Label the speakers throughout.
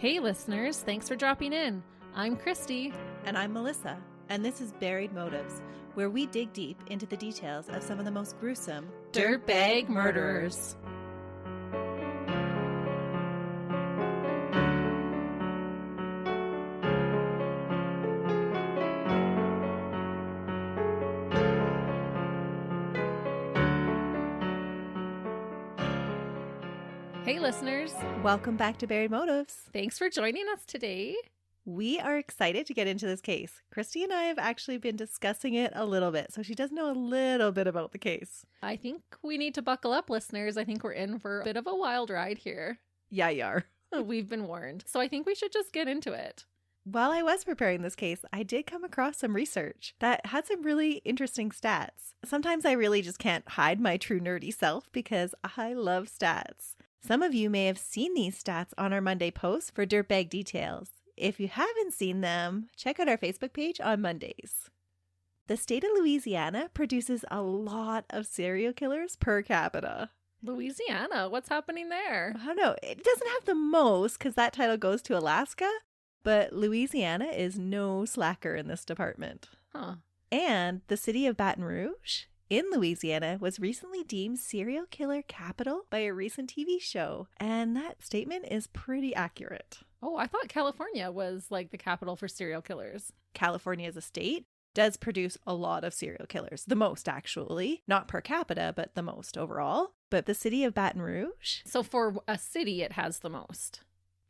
Speaker 1: Hey listeners, thanks for dropping in. I'm Christy.
Speaker 2: And I'm Melissa, and this is Buried Motives, where we dig deep into the details of some of the most gruesome
Speaker 1: dirtbag murderers. Hey listeners,
Speaker 2: Welcome back to Buried Motives.
Speaker 1: thanks for joining us today.
Speaker 2: We are excited to get into this case. Christy and I have actually been discussing it a little bit, so she does know a little bit about the case.
Speaker 1: I think we need to buckle up, listeners. I think we're in for a bit of a wild ride here.
Speaker 2: Yeah, you are.
Speaker 1: We've been warned. So I think we should just get into it.
Speaker 2: While I was preparing this case, I did come across some research that had some really interesting stats. Sometimes I really just can't hide my true nerdy self because I love stats. Some of you may have seen these stats on our Monday post for Dirtbag Details. If you haven't seen them, check out our Facebook page on Mondays. The state of Louisiana produces a lot of serial killers per capita.
Speaker 1: Louisiana, what's happening there?
Speaker 2: I don't know, it doesn't have the most because that title goes to Alaska, but Louisiana is no slacker in this department.
Speaker 1: Huh.
Speaker 2: And the city of Baton Rouge in Louisiana was recently deemed serial killer capital by a recent TV show, and that statement is pretty accurate.
Speaker 1: Oh, I thought California was like the capital for serial killers.
Speaker 2: California as a state does produce a lot of serial killers, the most actually, not per capita, but the most overall. But the city of Baton Rouge,
Speaker 1: So for a city, it has the most.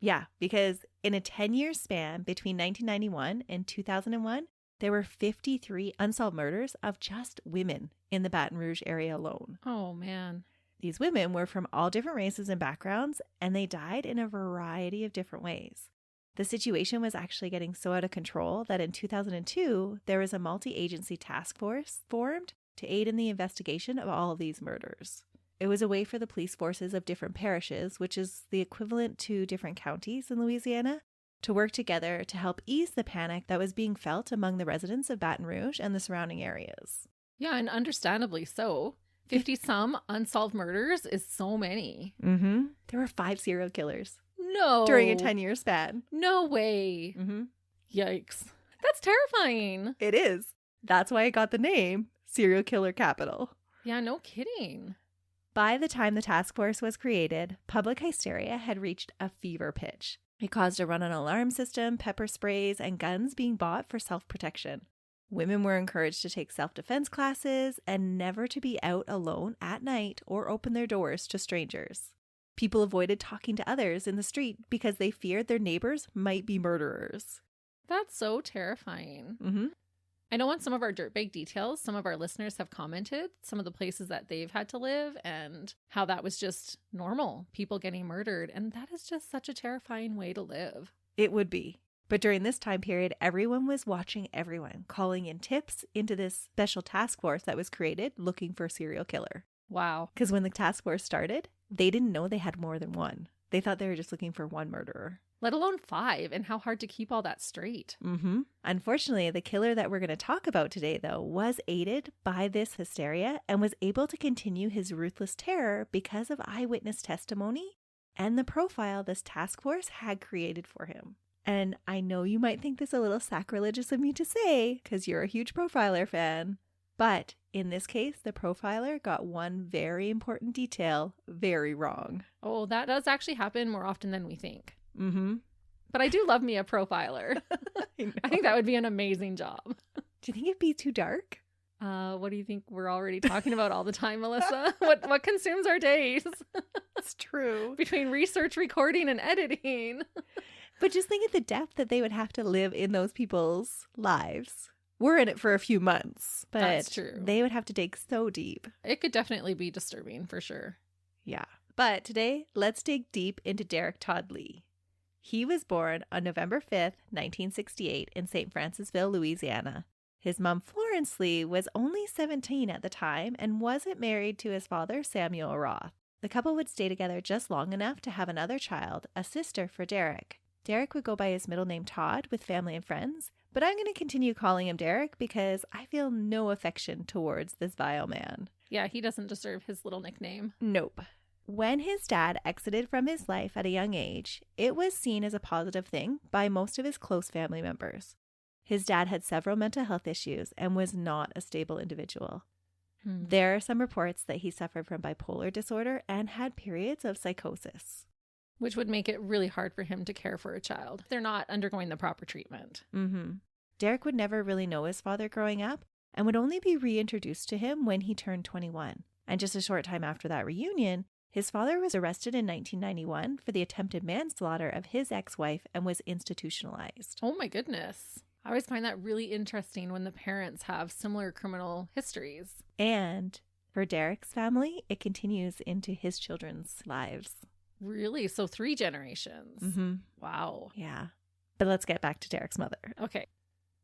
Speaker 2: yeah, because in a 10-year span between 1991 and 2001, there were 53 unsolved murders of just women in the Baton Rouge area alone.
Speaker 1: Oh, man.
Speaker 2: These women were from all different races and backgrounds, and they died in a variety of different ways. The situation was actually getting so out of control that in 2002, there was a multi-agency task force formed to aid in the investigation of all of these murders. It was a way for the police forces of different parishes, which is the equivalent to different counties in Louisiana, to work together to help ease the panic that was being felt among the residents of Baton Rouge and the surrounding areas.
Speaker 1: Yeah, and understandably so. 50-some unsolved murders is so many.
Speaker 2: Mm-hmm. There were 5 serial killers
Speaker 1: No.
Speaker 2: during a 10-year span.
Speaker 1: No way.
Speaker 2: Mm-hmm.
Speaker 1: Yikes. That's terrifying.
Speaker 2: It is. That's why it got the name Serial Killer Capital.
Speaker 1: Yeah, no kidding.
Speaker 2: By the time the task force was created, public hysteria had reached a fever pitch. It caused a run-on alarm system, pepper sprays, and guns being bought for self-protection. Women were encouraged to take self-defense classes and never to be out alone at night or open their doors to strangers. People avoided talking to others in the street because they feared their neighbors might be murderers.
Speaker 1: That's so terrifying.
Speaker 2: Mm-hmm.
Speaker 1: I know on some of our dirtbag details, some of our listeners have commented some of the places that they've had to live and how that was just normal, people getting murdered. And that is just such a terrifying way to live.
Speaker 2: It would be. But during this time period, everyone was watching everyone, calling in tips into this special task force that was created looking for a serial killer.
Speaker 1: Wow.
Speaker 2: Because when the task force started, they didn't know they had more than one. They thought they were just looking for one murderer.
Speaker 1: Let alone 5, and how hard to keep all that straight.
Speaker 2: Mm-hmm. Unfortunately, the killer that we're going to talk about today, though, was aided by this hysteria and was able to continue his ruthless terror because of eyewitness testimony and the profile this task force had created for him. And I know you might think this a little sacrilegious of me to say because you're a huge profiler fan, but in this case, the profiler got one very important detail very wrong.
Speaker 1: Oh, that does actually happen more often than we think.
Speaker 2: Mm-hmm.
Speaker 1: But I do love me a profiler. I think that would be an amazing job.
Speaker 2: Do you think it'd be too dark?
Speaker 1: What do you think we're already talking about all the time, Melissa? What consumes our days?
Speaker 2: It's true.
Speaker 1: Between research, recording, and editing.
Speaker 2: But just think of the depth that they would have to live in those people's lives. We're in it for a few months, but
Speaker 1: That's true.
Speaker 2: They would have to dig so deep.
Speaker 1: It could definitely be disturbing for sure.
Speaker 2: Yeah. But today, let's dig deep into Derrick Todd Lee. He was born on November 5th, 1968 in St. Francisville, Louisiana. His mom, Florence Lee, was only 17 at the time and wasn't married to his father, Samuel Roth. The couple would stay together just long enough to have another child, a sister for Derrick. Derrick would go by his middle name Todd with family and friends, but I'm going to continue calling him Derrick because I feel no affection towards this vile man.
Speaker 1: Yeah, he doesn't deserve his little nickname.
Speaker 2: Nope. When his dad exited from his life at a young age, it was seen as a positive thing by most of his close family members. His dad had several mental health issues and was not a stable individual. There are some reports that he suffered from bipolar disorder and had periods of psychosis.
Speaker 1: Which would make it really hard for him to care for a child. They're not undergoing the proper treatment.
Speaker 2: Derrick would never really know his father growing up and would only be reintroduced to him when he turned 21. And just a short time after that reunion, his father was arrested in 1991 for the attempted manslaughter of his ex-wife and was institutionalized.
Speaker 1: Oh my goodness. I always find that really interesting when the parents have similar criminal histories.
Speaker 2: And for Derrick's family, it continues into his children's lives.
Speaker 1: Really? So 3 generations? Wow.
Speaker 2: Yeah. But let's get back to Derrick's mother.
Speaker 1: Okay.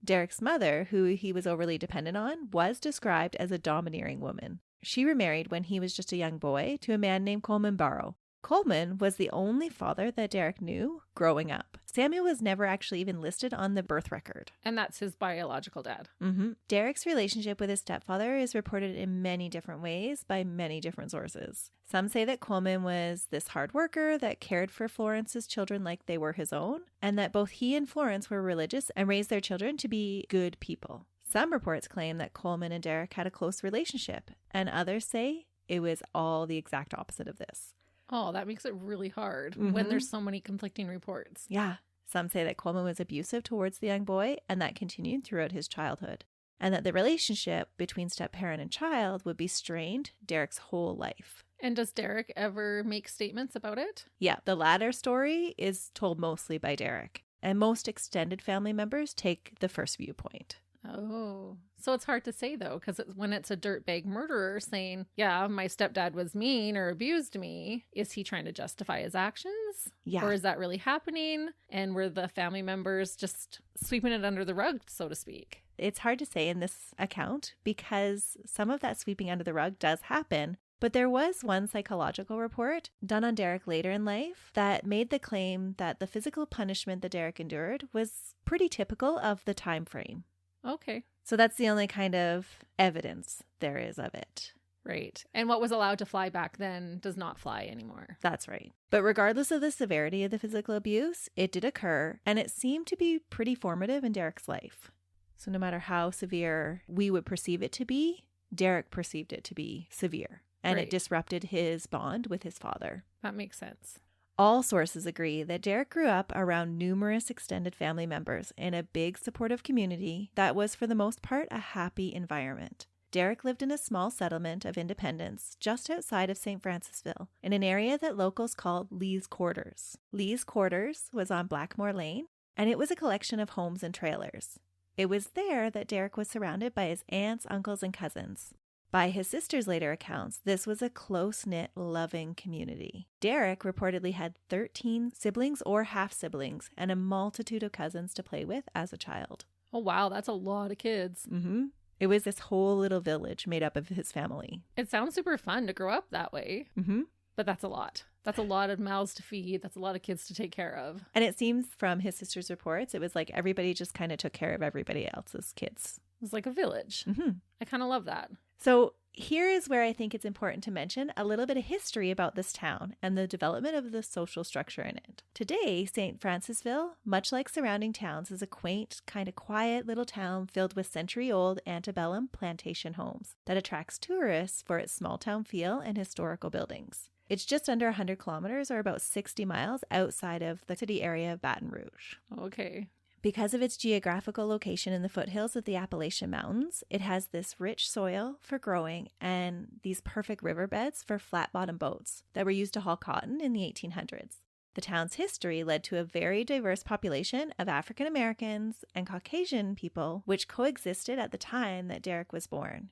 Speaker 2: Derrick's mother, who he was overly dependent on, was described as a domineering woman. She remarried when he was just a young boy to a man named Coleman Barrow. Coleman was the only father that Derrick knew growing up. Samuel was never actually even listed on the birth record.
Speaker 1: And that's his biological dad.
Speaker 2: Derrick's relationship with his stepfather is reported in many different ways by many different sources. Some say that Coleman was this hard worker that cared for Florence's children like they were his own, and that both he and Florence were religious and raised their children to be good people. Some reports claim that Coleman and Derrick had a close relationship, and others say it was all the exact opposite of this.
Speaker 1: Oh, that makes it really hard when there's so many conflicting reports.
Speaker 2: Yeah. Some say that Coleman was abusive towards the young boy, and that continued throughout his childhood. And that the relationship between step-parent and child would be strained Derrick's whole life.
Speaker 1: And does Derrick ever make statements about it?
Speaker 2: Yeah, the latter story is told mostly by Derrick. And most extended family members take the first viewpoint.
Speaker 1: Oh, so it's hard to say, though, because when it's a dirtbag murderer saying, yeah, my stepdad was mean or abused me, is he trying to justify his actions?
Speaker 2: Yeah.
Speaker 1: Or is that really happening? And were the family members just sweeping it under the rug, so to speak?
Speaker 2: It's hard to say in this account because some of that sweeping under the rug does happen. But there was one psychological report done on Derrick later in life that made the claim that the physical punishment that Derrick endured was pretty typical of the time frame.
Speaker 1: Okay.
Speaker 2: So that's the only kind of evidence there is of it.
Speaker 1: Right. And what was allowed to fly back then does not fly anymore.
Speaker 2: That's right. But regardless of the severity of the physical abuse, it did occur, and it seemed to be pretty formative in Derrick's life. So no matter how severe we would perceive it to be, Derrick perceived it to be severe, and
Speaker 1: Right.
Speaker 2: it disrupted his bond with his father.
Speaker 1: That makes sense.
Speaker 2: All sources agree that Derrick grew up around numerous extended family members in a big supportive community that was for the most part a happy environment. Derrick lived in a small settlement of independence just outside of St. Francisville, in an area that locals called Lee's Quarters. Lee's Quarters was on Blackmore Lane, and it was a collection of homes and trailers. It was there that Derrick was surrounded by his aunts, uncles, and cousins. By his sister's later accounts, this was a close-knit, loving community. Derrick reportedly had 13 siblings or half-siblings and a multitude of cousins to play with as a child.
Speaker 1: Oh, wow. That's a lot of kids.
Speaker 2: It was this whole little village made up of his family.
Speaker 1: It sounds super fun to grow up that way, but that's a lot. That's a lot of mouths to feed. That's a lot of kids to take care of.
Speaker 2: And it seems from his sister's reports, it was like everybody just kind of took care of everybody else's kids.
Speaker 1: It was like a village. I kind of love that.
Speaker 2: So here is where I think it's important to mention a little bit of history about this town and the development of the social structure in it. Today, St. Francisville, much like surrounding towns, is a quaint, kind of quiet little town filled with century-old antebellum plantation homes that attracts tourists for its small-town feel and historical buildings. It's just under 100 kilometers or about 60 miles outside of the city area of Baton Rouge.
Speaker 1: Okay.
Speaker 2: Because of its geographical location in the foothills of the Appalachian Mountains, it has this rich soil for growing and these perfect riverbeds for flat-bottom boats that were used to haul cotton in the 1800s. The town's history led to a very diverse population of African Americans and Caucasian people, which coexisted at the time that Derrick was born.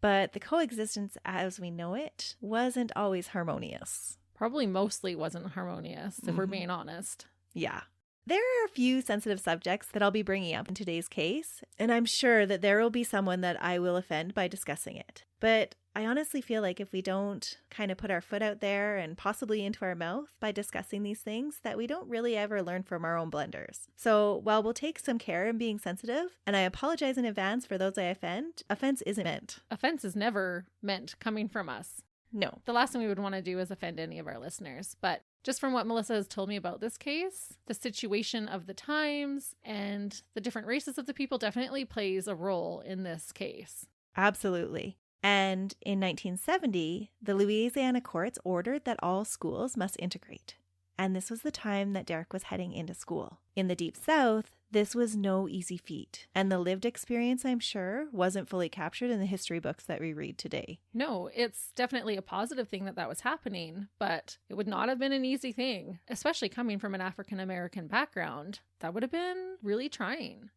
Speaker 2: But the coexistence as we know it wasn't always harmonious.
Speaker 1: Probably mostly wasn't harmonious, if we're being honest.
Speaker 2: Yeah. There are a few sensitive subjects that I'll be bringing up in today's case, and I'm sure that there will be someone that I will offend by discussing it. But I honestly feel like if we don't kind of put our foot out there and possibly into our mouth by discussing these things, that we don't really ever learn from our own blunders. So while we'll take some care in being sensitive, and I apologize in advance for those I offend, offense isn't meant.
Speaker 1: Offense is never meant coming from us.
Speaker 2: No.
Speaker 1: The last thing we would want to do is offend any of our listeners. But just from what Melissa has told me about this case, the situation of the times and the different races of the people definitely plays a role in this case.
Speaker 2: Absolutely. And in 1970, the Louisiana courts ordered that all schools must integrate. And this was the time that Derrick was heading into school. In the Deep South, this was no easy feat. And the lived experience, I'm sure, wasn't fully captured in the history books that we read today.
Speaker 1: No, it's definitely a positive thing that was happening, but it would not have been an easy thing, especially coming from an African-American background. That would have been really trying.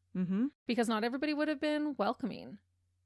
Speaker 1: Because not everybody would have been welcoming.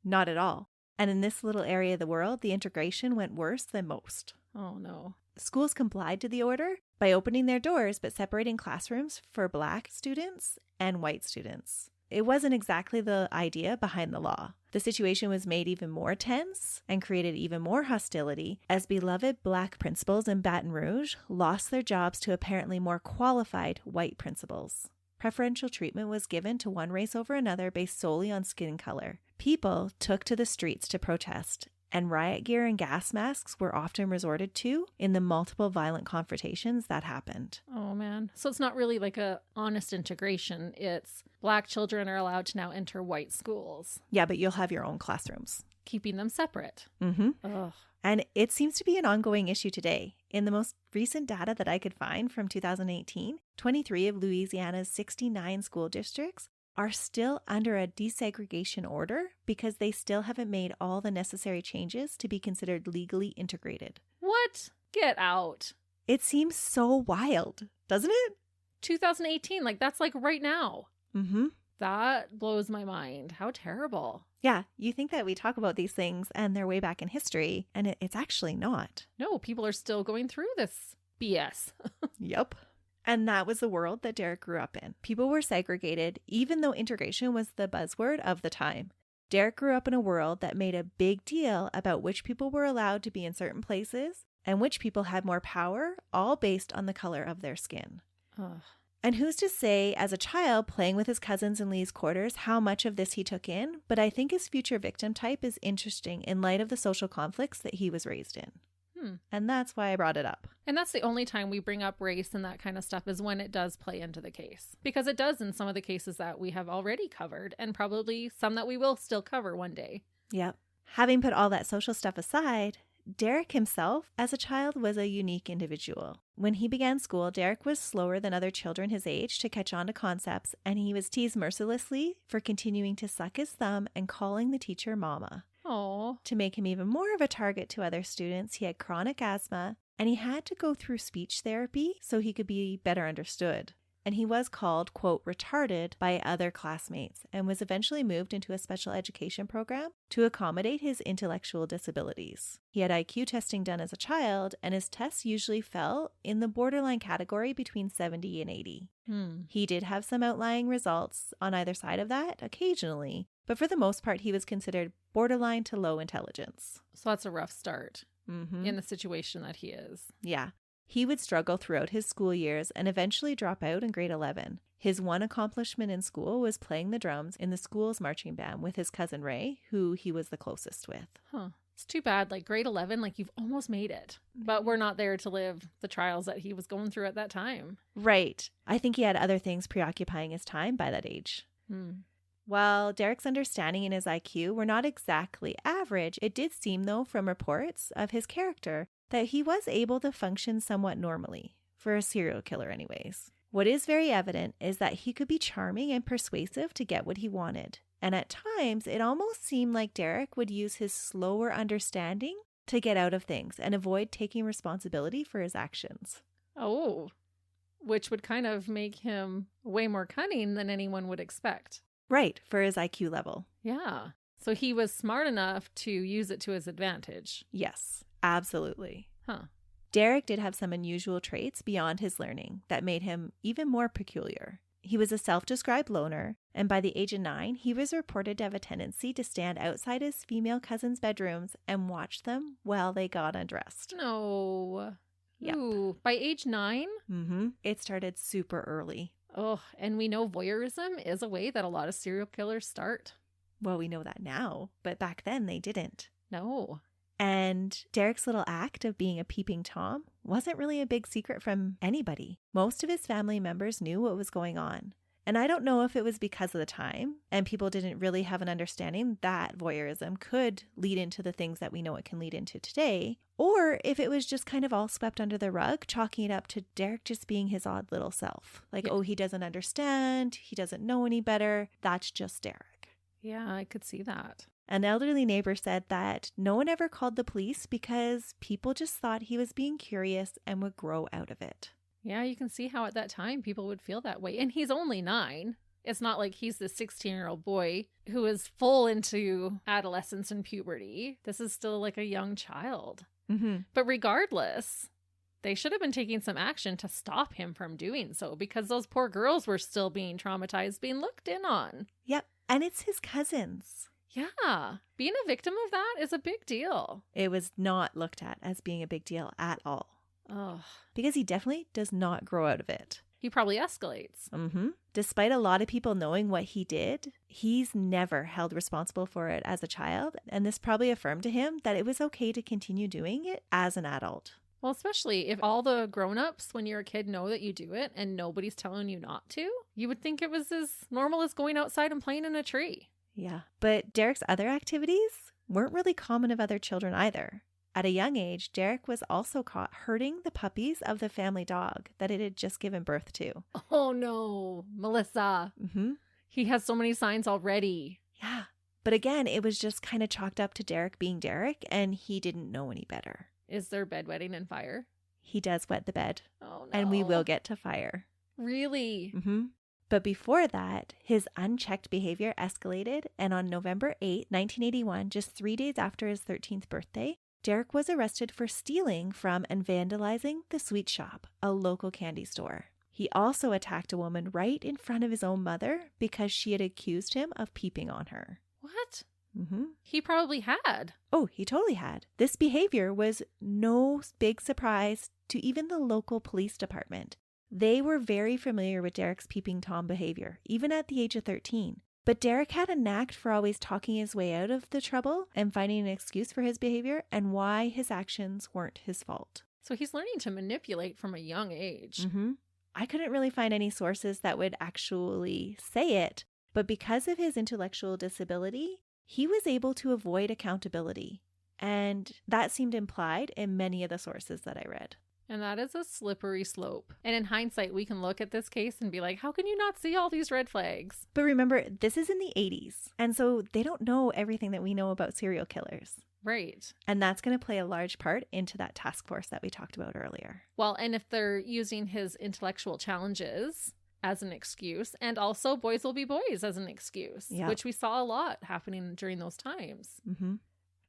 Speaker 2: Not at all. And in this little area of the world, the integration went worse than most.
Speaker 1: Oh, no.
Speaker 2: Schools complied to the order by opening their doors but separating classrooms for Black students and white students. It wasn't exactly the idea behind the law. The situation was made even more tense and created even more hostility as beloved Black principals in Baton Rouge lost their jobs to apparently more qualified white principals. Preferential treatment was given to one race over another based solely on skin color. People took to the streets to protest, and riot gear and gas masks were often resorted to in the multiple violent confrontations that happened.
Speaker 1: Oh, man. So it's not really like a honest integration. It's Black children are allowed to now enter white schools.
Speaker 2: Yeah, but you'll have your own classrooms.
Speaker 1: Keeping them separate. Ugh.
Speaker 2: And it seems to be an ongoing issue today. In the most recent data that I could find from 2018, 23 of Louisiana's 69 school districts are still under a desegregation order because they still haven't made all the necessary changes to be considered legally integrated.
Speaker 1: What? Get out.
Speaker 2: It seems so wild, doesn't it?
Speaker 1: 2018, that's like right now. That blows my mind. How terrible.
Speaker 2: Yeah, you think that we talk about these things and they're way back in history, and it's actually not.
Speaker 1: No, people are still going through this BS.
Speaker 2: Yep. And that was the world that Derrick grew up in. People were segregated, even though integration was the buzzword of the time. Derrick grew up in a world that made a big deal about which people were allowed to be in certain places and which people had more power, all based on the color of their skin.
Speaker 1: Ugh.
Speaker 2: And who's to say, as a child playing with his cousins in Lee's quarters, how much of this he took in? But I think his future victim type is interesting in light of the social conflicts that he was raised in. And that's why I brought it up.
Speaker 1: And that's the only time we bring up race and that kind of stuff is when it does play into the case. Because it does in some of the cases that we have already covered and probably some that we will still cover one day.
Speaker 2: Yep. Having put all that social stuff aside, Derrick himself, as a child, was a unique individual. When he began school, Derrick was slower than other children his age to catch on to concepts, and he was teased mercilessly for continuing to suck his thumb and calling the teacher mama.
Speaker 1: Oh.
Speaker 2: To make him even more of a target to other students, he had chronic asthma, and he had to go through speech therapy so he could be better understood. And he was called, quote, retarded by other classmates and was eventually moved into a special education program to accommodate his intellectual disabilities. He had IQ testing done as a child, and his tests usually fell in the borderline category between 70 and 80. He did have some outlying results on either side of that occasionally, but for the most part, he was considered borderline to low intelligence.
Speaker 1: So that's a rough start in the situation that he is.
Speaker 2: Yeah. He would struggle throughout his school years and eventually drop out in grade 11. His one accomplishment in school was playing the drums in the school's marching band with his cousin Ray, who he was the closest with.
Speaker 1: It's too bad. Grade 11, you've almost made it. But we're not there to live the trials that he was going through at that time.
Speaker 2: Right. I think he had other things preoccupying his time by that age. While Derrick's understanding and his IQ were not exactly average, it did seem, though, from reports of his character, that he was able to function somewhat normally, for a serial killer anyways. What is very evident is that he could be charming and persuasive to get what he wanted. And at times, it almost seemed like Derrick would use his slower understanding to get out of things and avoid taking responsibility for his actions.
Speaker 1: Oh, which would kind of make him way more cunning than anyone would expect.
Speaker 2: Right, for his IQ level.
Speaker 1: Yeah. So he was smart enough to use it to his advantage.
Speaker 2: Yes, absolutely.
Speaker 1: Huh.
Speaker 2: Derrick did have some unusual traits beyond his learning that made him even more peculiar. He was a self-described loner, and by the age of 9, he was reported to have a tendency to stand outside his female cousins' bedrooms and watch them while they got undressed.
Speaker 1: No.
Speaker 2: Yep.
Speaker 1: Ooh, by age 9?
Speaker 2: It started super early.
Speaker 1: Oh, and we know voyeurism is a way that a lot of serial killers start.
Speaker 2: Well, we know that now, but back then they didn't.
Speaker 1: No.
Speaker 2: And Derrick's little act of being a peeping Tom wasn't really a big secret from anybody. Most of his family members knew what was going on. And I don't know if it was because of the time and people didn't really have an understanding that voyeurism could lead into the things that we know it can lead into today, or if it was just kind of all swept under the rug, chalking it up to Derrick just being his odd little self. Like, oh, he doesn't understand. He doesn't know any better. That's just Derrick.
Speaker 1: Yeah, I could see that.
Speaker 2: An elderly neighbor said that no one ever called the police because people just thought he was being curious and would grow out of it.
Speaker 1: Yeah, you can see how at that time people would feel that way. And he's only 9. It's not like he's the 16-year-old boy who is full into adolescence and puberty. This is still like a young child.
Speaker 2: Mm-hmm.
Speaker 1: But regardless, they should have been taking some action to stop him from doing so because those poor girls were still being traumatized, being looked in on.
Speaker 2: Yep. And it's his cousins.
Speaker 1: Yeah. Being a victim of that is a big deal.
Speaker 2: It was not looked at as being a big deal at all.
Speaker 1: Oh,
Speaker 2: Because he definitely does not grow out of it.
Speaker 1: he probably escalates.
Speaker 2: Mm-hmm. Despite a lot of people knowing what he did, he's never held responsible for it as a child. And this probably affirmed to him that it was okay to continue doing it as an adult.
Speaker 1: Well, especially if all the grown-ups when you're a kid know that you do it and nobody's telling you not to, you would think it was as normal as going outside and playing in a tree.
Speaker 2: Yeah. But Derrick's other activities weren't really common of other children either. At a young age, Derrick was also caught hurting the puppies of the family dog that it had just given birth to.
Speaker 1: Oh no, Melissa.
Speaker 2: Mm-hmm.
Speaker 1: He has so many signs already.
Speaker 2: Yeah. But again, it was just kind of chalked up to Derrick being Derrick, and he didn't know any better.
Speaker 1: Is there bedwetting and fire?
Speaker 2: He does wet the bed.
Speaker 1: Oh no.
Speaker 2: And we will get to fire.
Speaker 1: Really?
Speaker 2: Mm-hmm. But before that, his unchecked behavior escalated, and on November 8, 1981, just 3 days after his 13th birthday, Derrick was arrested for stealing from and vandalizing the Sweet Shop, a local candy store. He also attacked a woman right in front of his own mother because she had accused him of peeping on her.
Speaker 1: What?
Speaker 2: Mm-hmm.
Speaker 1: He probably had.
Speaker 2: Oh, he totally had. This behavior was no big surprise to even the local police department. They were very familiar with Derrick's peeping Tom behavior, even at the age of 13. But Derrick had a knack for always talking his way out of the trouble and finding an excuse for his behavior and why his actions weren't his fault.
Speaker 1: So he's learning to manipulate from a young age.
Speaker 2: Mm-hmm. I couldn't really find any sources that would actually say it, but because of his intellectual disability, he was able to avoid accountability. And that seemed implied in many of the sources that I read.
Speaker 1: And that is a slippery slope. And in hindsight, we can look at this case and be like, how can you not see all these red flags?
Speaker 2: But remember, this is in the 80s. And so they don't know everything that we know about serial killers.
Speaker 1: Right.
Speaker 2: And that's going to play a large part into that task force that we talked about earlier.
Speaker 1: Well, and if they're using his intellectual challenges as an excuse, and also boys will be boys as an excuse, which we saw a lot happening during those times.
Speaker 2: Mm-hmm.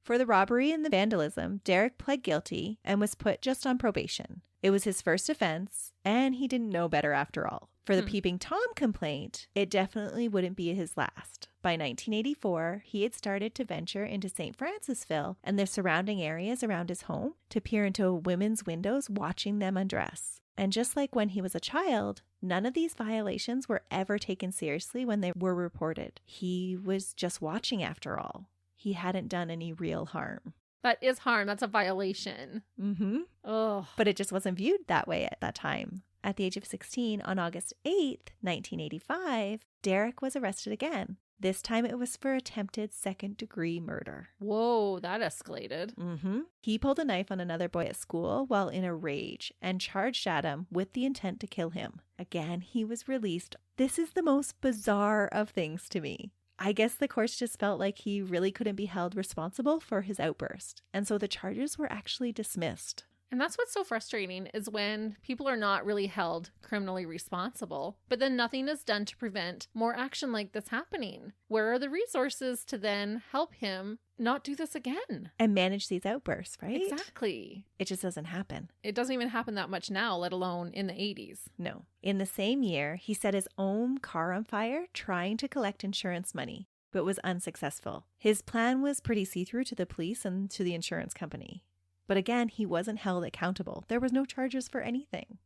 Speaker 2: For the robbery and the vandalism, Derrick pled guilty and was put just on probation. It was his first offense, and he didn't know better after all. For the peeping Tom complaint, it definitely wouldn't be his last. By 1984, he had started to venture into St. Francisville and the surrounding areas around his home to peer into women's windows, watching them undress. And just like when he was a child, none of these violations were ever taken seriously when they were reported. He was just watching after all. He hadn't done any real harm.
Speaker 1: That is harm. That's a violation.
Speaker 2: Mm-hmm.
Speaker 1: Oh.
Speaker 2: But it just wasn't viewed that way at that time. At the age of 16, on August 8th, 1985, Derrick was arrested again. This time it was for attempted second-degree murder.
Speaker 1: Whoa, that escalated.
Speaker 2: Mm-hmm. He pulled a knife on another boy at school while in a rage and charged at him with the intent to kill him. Again, he was released. This is the most bizarre of things to me. I guess the courts just felt like he really couldn't be held responsible for his outburst. And so the charges were actually dismissed.
Speaker 1: And that's what's so frustrating is when people are not really held criminally responsible, but then nothing is done to prevent more action like this happening. Where are the resources to then help him not do this again?
Speaker 2: And manage these outbursts, right?
Speaker 1: Exactly.
Speaker 2: It just doesn't happen.
Speaker 1: It doesn't even happen that much now, let alone in the 80s.
Speaker 2: No. In the same year, he set his own car on fire trying to collect insurance money, but was unsuccessful. His plan was pretty see-through to the police and to the insurance company. But again, he wasn't held accountable. There was no charges for anything.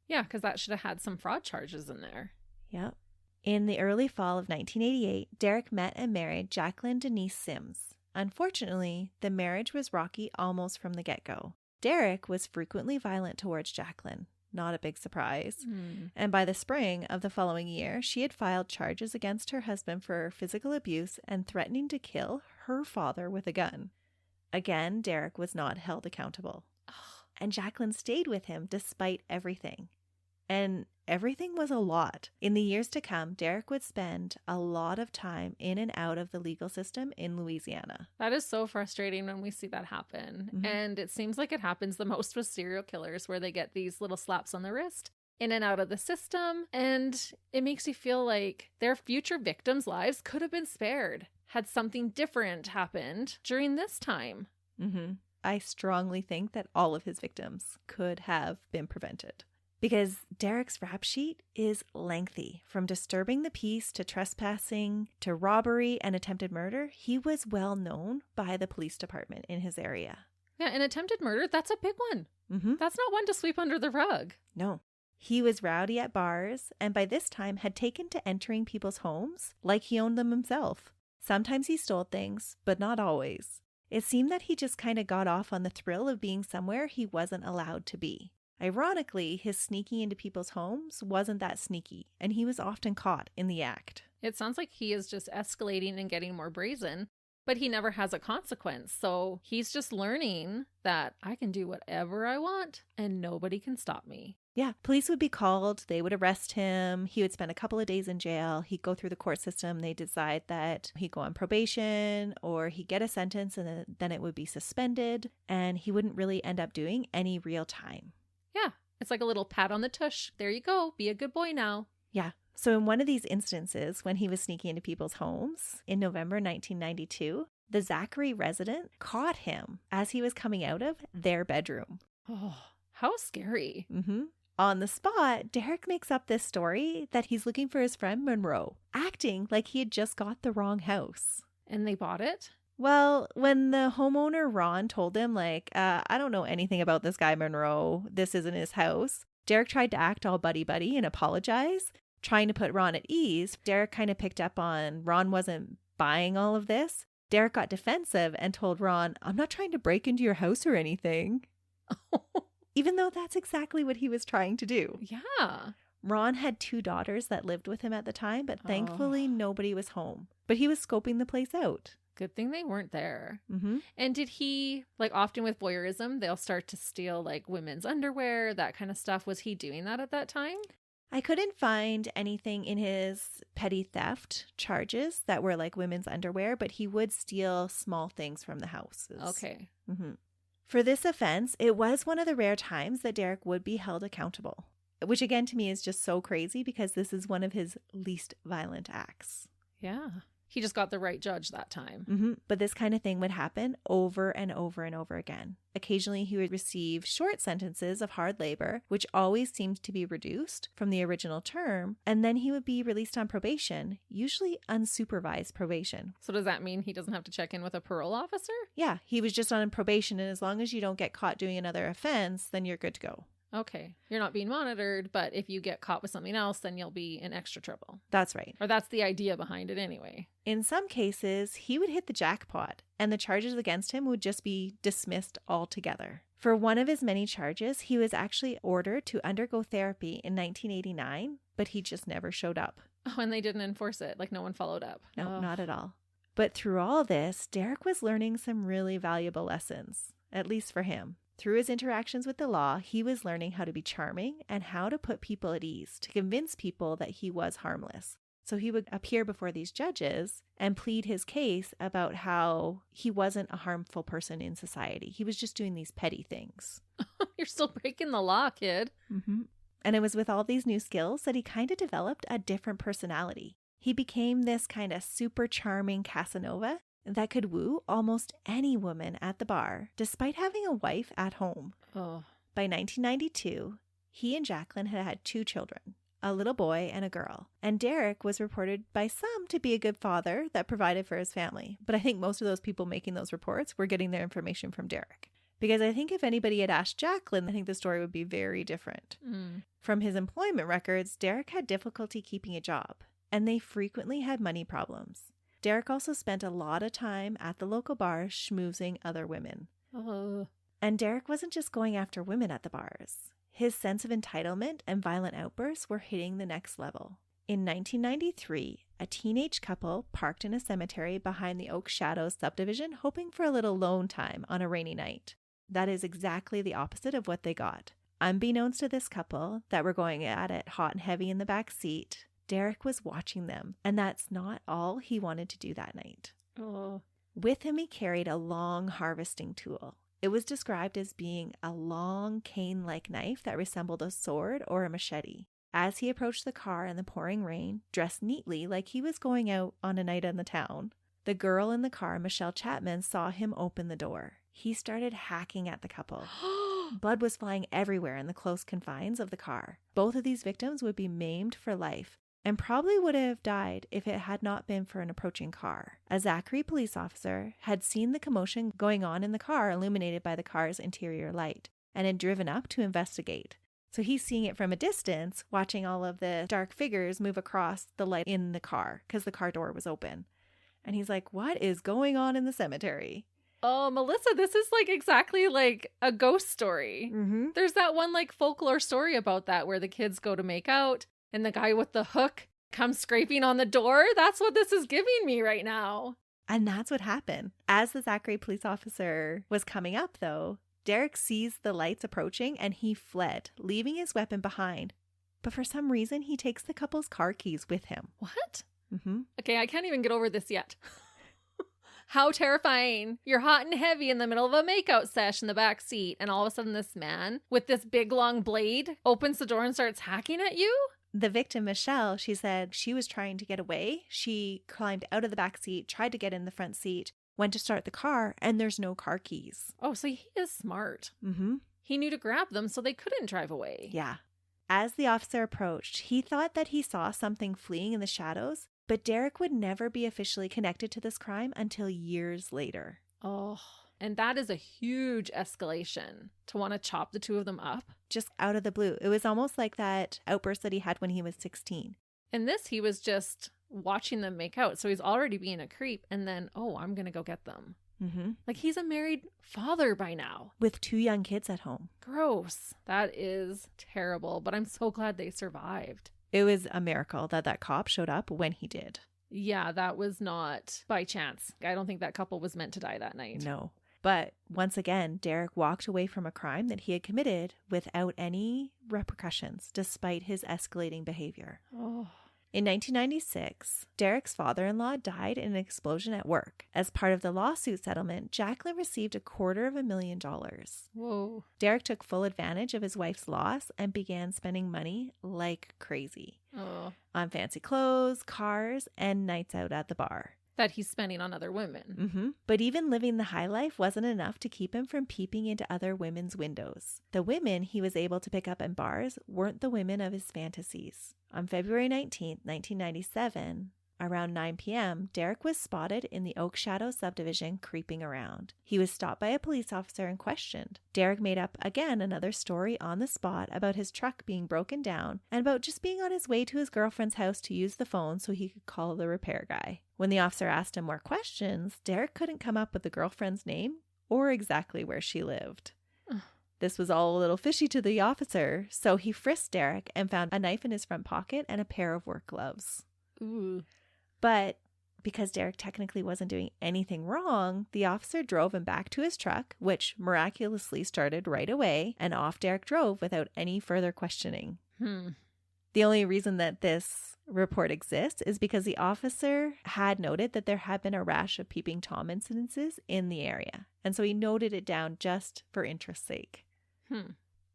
Speaker 1: Yeah, because that should have had some fraud charges in there.
Speaker 2: Yep. In the early fall of 1988, Derrick met and married Jacqueline Denise Sims. Unfortunately, the marriage was rocky almost from the get-go. Derrick was frequently violent towards Jacqueline. Not a big surprise. And by the spring of the following year, she had filed charges against her husband for physical abuse and threatening to kill her father with a gun. Again, Derrick was not held accountable. And Jacqueline stayed with him despite everything. And everything was a lot. In the years to come, Derrick would spend a lot of time in and out of the legal system in Louisiana.
Speaker 1: That is so frustrating when we see that happen. And it seems like it happens the most with serial killers, where they get these little slaps on the wrist, in and out of the system. And it makes you feel like their future victims' lives could have been spared had something different happened during this time.
Speaker 2: I strongly think that all of his victims could have been prevented. Because Derrick's rap sheet is lengthy. From disturbing the peace to trespassing to robbery and attempted murder, he was well known by the police department in his area.
Speaker 1: Yeah, and attempted murder, that's a big one. That's not one to sweep under the rug.
Speaker 2: No. He was rowdy at bars and by this time had taken to entering people's homes like he owned them himself. Sometimes he stole things, but not always. It seemed that he just kind of got off on the thrill of being somewhere he wasn't allowed to be. Ironically, his sneaking into people's homes wasn't that sneaky, and he was often caught in the act.
Speaker 1: It sounds like he is just escalating and getting more brazen, but he never has a consequence. So he's just learning that I can do whatever I want and nobody can stop me.
Speaker 2: Yeah, police would be called, they would arrest him, he would spend a couple of days in jail, he'd go through the court system, they'd decide that he'd go on probation or he'd get a sentence and then it would be suspended, and he wouldn't really end up doing any real time.
Speaker 1: Yeah, it's like a little pat on the tush. There you go. Be a good boy now.
Speaker 2: Yeah. So in one of these instances, when he was sneaking into people's homes in November 1992, the Zachary resident caught him as he was coming out of their bedroom.
Speaker 1: Oh, how scary.
Speaker 2: On the spot, Derrick makes up this story that he's looking for his friend Monroe, acting like he had just got the wrong house.
Speaker 1: And they bought it?
Speaker 2: Well, when the homeowner Ron told him, I don't know anything about this guy Monroe, this isn't his house, Derrick tried to act all buddy-buddy and apologize, trying to put Ron at ease. Derrick kind of picked up on Ron wasn't buying all of this. Derrick got defensive and told Ron, I'm not trying to break into your house or anything. Even though that's exactly what he was trying to do.
Speaker 1: Yeah.
Speaker 2: Ron had 2 daughters that lived with him at the time, but thankfully nobody was home. But he was scoping the place out.
Speaker 1: Good thing they weren't there. And did he, often with voyeurism, they'll start to steal women's underwear, that kind of stuff. Was he doing that at that time?
Speaker 2: I couldn't find anything in his petty theft charges that were women's underwear, but he would steal small things from the houses.
Speaker 1: Okay.
Speaker 2: For this offense, it was one of the rare times that Derrick would be held accountable, which again to me is just so crazy because this is one of his least violent acts.
Speaker 1: Yeah. He just got the right judge that time.
Speaker 2: But this kind of thing would happen over and over and over again. Occasionally, he would receive short sentences of hard labor, which always seemed to be reduced from the original term. And then he would be released on probation, usually unsupervised probation.
Speaker 1: So does that mean he doesn't have to check in with a parole officer?
Speaker 2: Yeah, he was just on probation. And as long as you don't get caught doing another offense, then you're good to go.
Speaker 1: Okay. You're not being monitored, but if you get caught with something else, then you'll be in extra trouble.
Speaker 2: That's right.
Speaker 1: Or that's the idea behind it anyway.
Speaker 2: In some cases, he would hit the jackpot and the charges against him would just be dismissed altogether. For one of his many charges, he was actually ordered to undergo therapy in 1989, but he just never showed up.
Speaker 1: Oh, and they didn't enforce it. No one followed up.
Speaker 2: No, not at all. But through all this, Derrick was learning some really valuable lessons, at least for him. Through his interactions with the law, he was learning how to be charming and how to put people at ease, to convince people that he was harmless. So he would appear before these judges and plead his case about how he wasn't a harmful person in society. He was just doing these petty things.
Speaker 1: You're still breaking the law, kid.
Speaker 2: And it was with all these new skills that he kind of developed a different personality. He became this kind of super charming Casanova that could woo almost any woman at the bar, despite having a wife at home.
Speaker 1: Oh.
Speaker 2: By 1992, he and Jacqueline had had 2 children, a little boy and a girl. And Derrick was reported by some to be a good father that provided for his family. But I think most of those people making those reports were getting their information from Derrick. Because I think if anybody had asked Jacqueline, I think the story would be very different. From his employment records, Derrick had difficulty keeping a job, and they frequently had money problems. Derrick also spent a lot of time at the local bars schmoozing other women. And Derrick wasn't just going after women at the bars. His sense of entitlement and violent outbursts were hitting the next level. In 1993, a teenage couple parked in a cemetery behind the Oak Shadows subdivision hoping for a little alone time on a rainy night. That is exactly the opposite of what they got. Unbeknownst to this couple that were going at it hot and heavy in the back seat, Derrick was watching them, and that's not all he wanted to do that night. With him, he carried a long harvesting tool. It was described as being a long cane-like knife that resembled a sword or a machete. As he approached the car in the pouring rain, dressed neatly like he was going out on a night in the town, the girl in the car, Michelle Chapman, saw him open the door. He started hacking at the couple. Blood was flying everywhere in the close confines of the car. Both of these victims would be maimed for life and probably would have died if it had not been for an approaching car. A Zachary police officer had seen the commotion going on in the car illuminated by the car's interior light and had driven up to investigate. So he's seeing it from a distance, watching all of the dark figures move across the light in the car because the car door was open. And he's like, what is going on in the cemetery?
Speaker 1: Oh, Melissa, this is like exactly like a ghost story.
Speaker 2: Mm-hmm.
Speaker 1: There's that one like folklore story about that where the kids go to make out and the guy with the hook comes scraping on the door. That's what this is giving me right now.
Speaker 2: And that's what happened. As the Zachary police officer was coming up, though, Derrick sees the lights approaching and he fled, leaving his weapon behind. But for some reason, he takes the couple's car keys with him.
Speaker 1: What?
Speaker 2: Mm-hmm.
Speaker 1: Okay, I can't even get over this yet. How terrifying. You're hot and heavy in the middle of a makeout sesh in the back seat, and all of a sudden this man with this big long blade opens the door and starts hacking at you?
Speaker 2: The victim, Michelle, she said she was trying to get away. She climbed out of the back seat, tried to get in the front seat, went to start the car, and there's no car keys.
Speaker 1: Oh, so he is smart.
Speaker 2: Mm-hmm.
Speaker 1: He knew to grab them so they couldn't drive away.
Speaker 2: Yeah. As the officer approached, he thought that he saw something fleeing in the shadows, but Derrick would never be officially connected to this crime until years later.
Speaker 1: Oh, and that is a huge escalation to want to chop the two of them up.
Speaker 2: Just out of the blue. It was almost like that outburst that he had when he was 16.
Speaker 1: In this, he was just watching them make out. So he's already being a creep. And then, oh, I'm going to go get them.
Speaker 2: Mm-hmm.
Speaker 1: Like he's a married father by now.
Speaker 2: With 2 young kids at home.
Speaker 1: Gross. That is terrible. But I'm so glad they survived.
Speaker 2: It was a miracle that that cop showed up when he did.
Speaker 1: Yeah, that was not by chance. I don't think that couple was meant to die that night.
Speaker 2: No. But once again, Derrick walked away from a crime that he had committed without any repercussions, despite his escalating behavior.
Speaker 1: Oh.
Speaker 2: In 1996, Derrick's father-in-law died in an explosion at work. As part of the lawsuit settlement, Jacqueline received $250,000.
Speaker 1: Whoa.
Speaker 2: Derrick took full advantage of his wife's loss and began spending money like crazy.
Speaker 1: Oh.
Speaker 2: On fancy clothes, cars, and nights out at the bar.
Speaker 1: That he's spending on other women.
Speaker 2: Mm-hmm. But even living the high life wasn't enough to keep him from peeping into other women's windows. The women he was able to pick up in bars weren't the women of his fantasies. On February 19th, 1997, around 9 p.m., Derrick was spotted in the Oak Shadow subdivision creeping around. He was stopped by a police officer and questioned. Derrick made up again another story on the spot about his truck being broken down and about just being on his way to his girlfriend's house to use the phone so he could call the repair guy. When the officer asked him more questions, Derrick couldn't come up with the girlfriend's name or exactly where she lived. This was all a little fishy to the officer, so he frisked Derrick and found a knife in his front pocket and a pair of work gloves.
Speaker 1: Ooh.
Speaker 2: But because Derrick technically wasn't doing anything wrong, the officer drove him back to his truck, which miraculously started right away, and off Derrick drove without any further questioning. The only reason that this report exists is because the officer had noted that there had been a rash of peeping Tom incidences in the area. And so he noted it down just for interest's sake.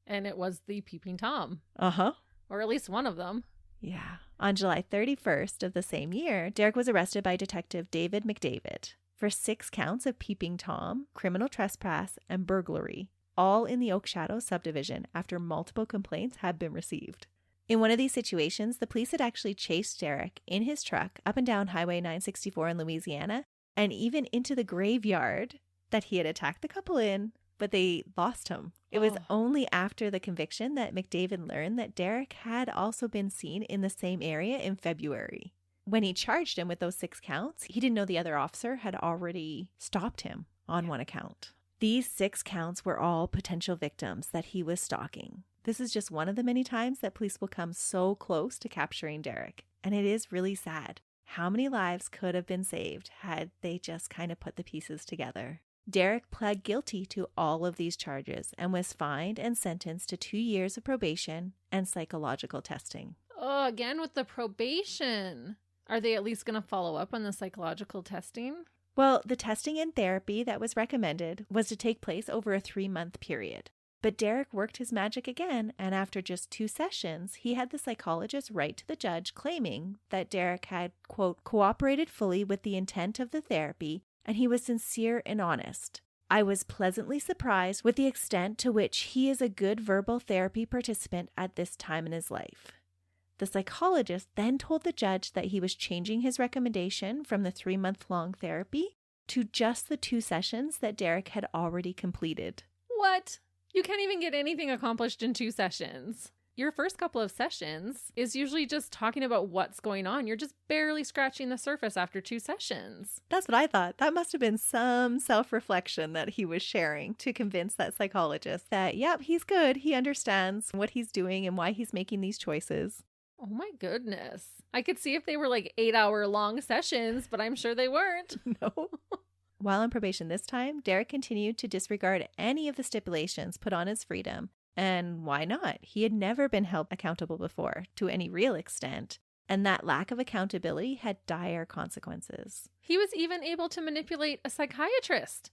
Speaker 1: And it was the peeping Tom.
Speaker 2: Uh-huh.
Speaker 1: Or at least one of them.
Speaker 2: Yeah. On July 31st of the same year, Derrick was arrested by Detective David McDavid for 6 counts of peeping Tom, criminal trespass, and burglary, all in the Oak Shadow subdivision after multiple complaints had been received. In one of these situations, the police had actually chased Derrick in his truck up and down Highway 964 in Louisiana and even into the graveyard that he had attacked the couple in, but they lost him. It was only after the conviction that McDavid learned that Derrick had also been seen in the same area in February. When he charged him with those 6 counts, he didn't know the other officer had already stopped him on one account. These 6 counts were all potential victims that he was stalking. This is just one of the many times that police will come so close to capturing Derrick. And it is really sad. How many lives could have been saved had they just kind of put the pieces together? Derrick pled guilty to all of these charges and was fined and sentenced to 2 years of probation and psychological testing.
Speaker 1: Oh, again with the probation. Are they at least going to follow up on the psychological testing?
Speaker 2: Well, the testing and therapy that was recommended was to take place over a 3-month period. But Derrick worked his magic again, and after just 2 sessions, he had the psychologist write to the judge claiming that Derrick had, quote, cooperated fully with the intent of the therapy, and he was sincere and honest. I was pleasantly surprised with the extent to which he is a good verbal therapy participant at this time in his life. The psychologist then told the judge that he was changing his recommendation from the 3-month-long therapy to just the 2 sessions that Derrick had already completed.
Speaker 1: What? You can't even get anything accomplished in 2 sessions. Your first couple of sessions is usually just talking about what's going on. You're just barely scratching the surface after 2 sessions.
Speaker 2: That's what I thought. That must have been some self-reflection that he was sharing to convince that psychologist that, yep, he's good. He understands what he's doing and why he's making these choices.
Speaker 1: Oh my goodness. I could see if they were like 8-hour-long sessions, but I'm sure they weren't.
Speaker 2: No. While on probation this time, Derrick continued to disregard any of the stipulations put on his freedom. And why not? He had never been held accountable before, to any real extent. And that lack of accountability had dire consequences.
Speaker 1: He was even able to manipulate a psychiatrist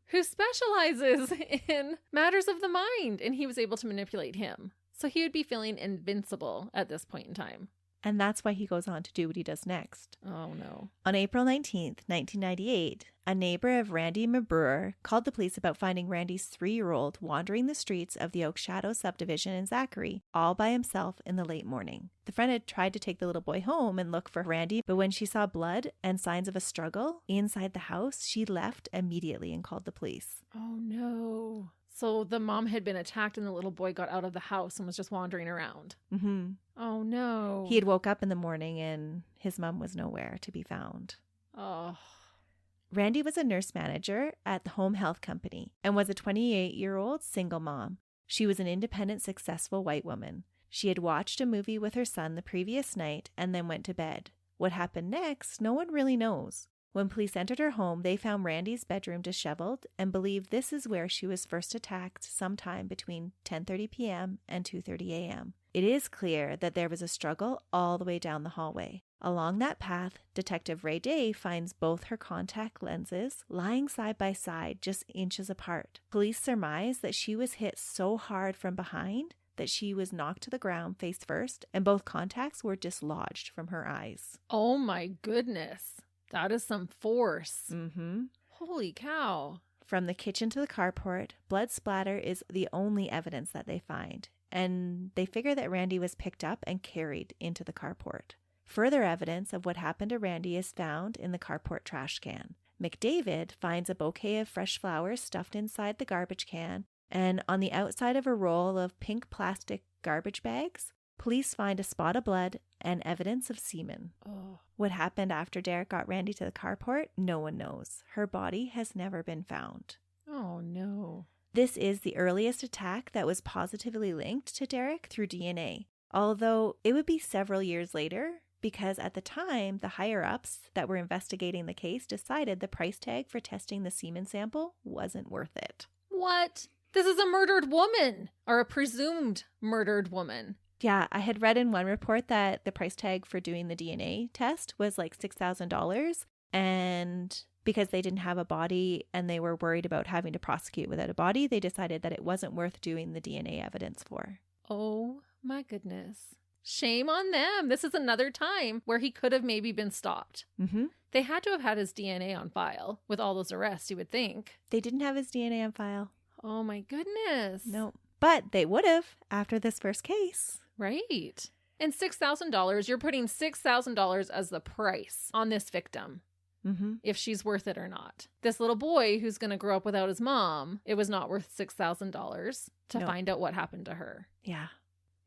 Speaker 1: who specializes in matters of the mind, and he was able to manipulate him. So he would be feeling invincible at this point in time.
Speaker 2: And that's why he goes on to do what he does next.
Speaker 1: Oh, no.
Speaker 2: On April 19th, 1998, a neighbor of Randy Mabrewer called the police about finding Randy's 3-year-old wandering the streets of the Oak Shadow subdivision in Zachary, all by himself in the late morning. The friend had tried to take the little boy home and look for Randy, but when she saw blood and signs of a struggle inside the house, she left immediately and called the police.
Speaker 1: Oh, no. So the mom had been attacked and the little boy got out of the house and was just wandering around. Oh, no.
Speaker 2: He had woke up in the morning and his mom was nowhere to be found.
Speaker 1: Oh.
Speaker 2: Randy was a nurse manager at the home health company and was a 28-year-old single mom. She was an independent, successful white woman. She had watched a movie with her son the previous night and then went to bed. What happened next, no one really knows. When police entered her home, they found Randy's bedroom disheveled and believe this is where she was first attacked sometime between 10:30 p.m. and 2:30 a.m. It is clear that there was a struggle all the way down the hallway. Along that path, Detective Ray Day finds both her contact lenses lying side by side, just inches apart. Police surmise that she was hit so hard from behind that she was knocked to the ground face first, and both contacts were dislodged from her eyes.
Speaker 1: Oh my goodness. That is some force. Holy cow.
Speaker 2: From the kitchen to the carport, blood splatter is the only evidence that they find, and they figure that Randy was picked up and carried into the carport. Further evidence of what happened to Randy is found in the carport trash can. McDavid finds a bouquet of fresh flowers stuffed inside the garbage can, and on the outside of a roll of pink plastic garbage bags, police find a spot of blood and evidence of semen.
Speaker 1: Oh.
Speaker 2: What happened after Derrick got Randy to the carport, no one knows. Her body has never been found.
Speaker 1: Oh, no.
Speaker 2: This is the earliest attack that was positively linked to Derrick through DNA, although it would be several years later because at the time, the higher-ups that were investigating the case decided the price tag for testing the semen sample wasn't worth it.
Speaker 1: What? This is a murdered woman, or a presumed murdered woman.
Speaker 2: Yeah, I had read in one report that the price tag for doing the DNA test was like $6,000. And because they didn't have a body and they were worried about having to prosecute without a body, they decided that it wasn't worth doing the DNA evidence for.
Speaker 1: Oh my goodness. Shame on them. This is another time where he could have maybe been stopped. They had to have had his DNA on file with all those arrests, you would think.
Speaker 2: They didn't have his DNA on file.
Speaker 1: Oh my goodness.
Speaker 2: No. But they would have after this first case.
Speaker 1: Right. And $6,000, you're putting $6,000 as the price on this victim. If she's worth it or not. This little boy who's going to grow up without his mom, it was not worth $6,000 to find out what happened to her.
Speaker 2: Yeah.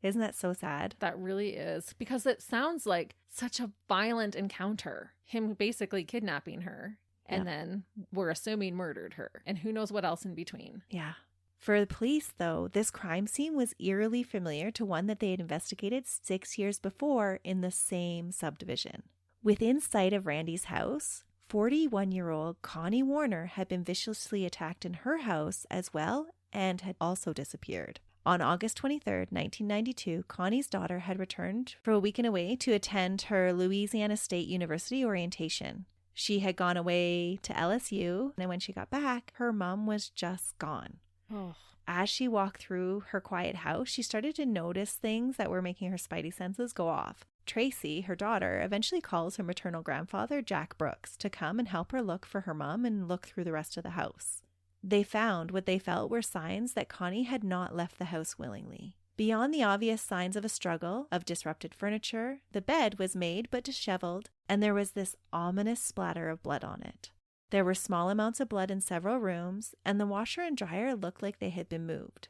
Speaker 2: Isn't that so sad?
Speaker 1: That really is, because it sounds like such a violent encounter. Him basically kidnapping her and then we're assuming murdered her, and who knows what else in between.
Speaker 2: Yeah. For the police, though, this crime scene was eerily familiar to one that they had investigated 6 years before in the same subdivision. Within sight of Randy's house, 41-year-old Connie Warner had been viciously attacked in her house as well and had also disappeared. On August 23rd, 1992, Connie's daughter had returned for a weekend away to attend her Louisiana State University orientation. She had gone away to LSU, and when she got back, her mom was just gone.
Speaker 1: Oh.
Speaker 2: As she walked through her quiet house, she started to notice things that were making her spidey senses go off. Tracy, her daughter, eventually calls her maternal grandfather, Jack Brooks, to come and help her look for her mom and look through the rest of the house. They found what they felt were signs that Connie had not left the house willingly. Beyond the obvious signs of a struggle, of disrupted furniture, the bed was made but disheveled, and there was this ominous splatter of blood on it. There were small amounts of blood in several rooms, and the washer and dryer looked like they had been moved.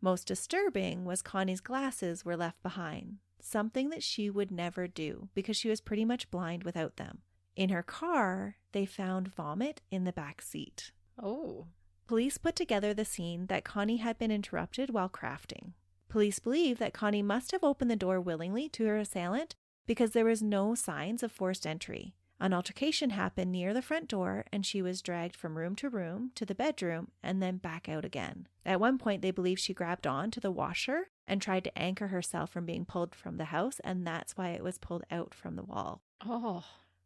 Speaker 2: Most disturbing was Connie's glasses were left behind, something that she would never do because she was pretty much blind without them. In her car, they found vomit in the back seat.
Speaker 1: Oh.
Speaker 2: Police put together the scene that Connie had been interrupted while crafting. Police believe that Connie must have opened the door willingly to her assailant because there was no signs of forced entry. An altercation happened near the front door, and she was dragged from room to the bedroom, and then back out again. At one point, they believe she grabbed on to the washer and tried to anchor herself from being pulled from the house, and that's why it was pulled out from the wall.
Speaker 1: Oh.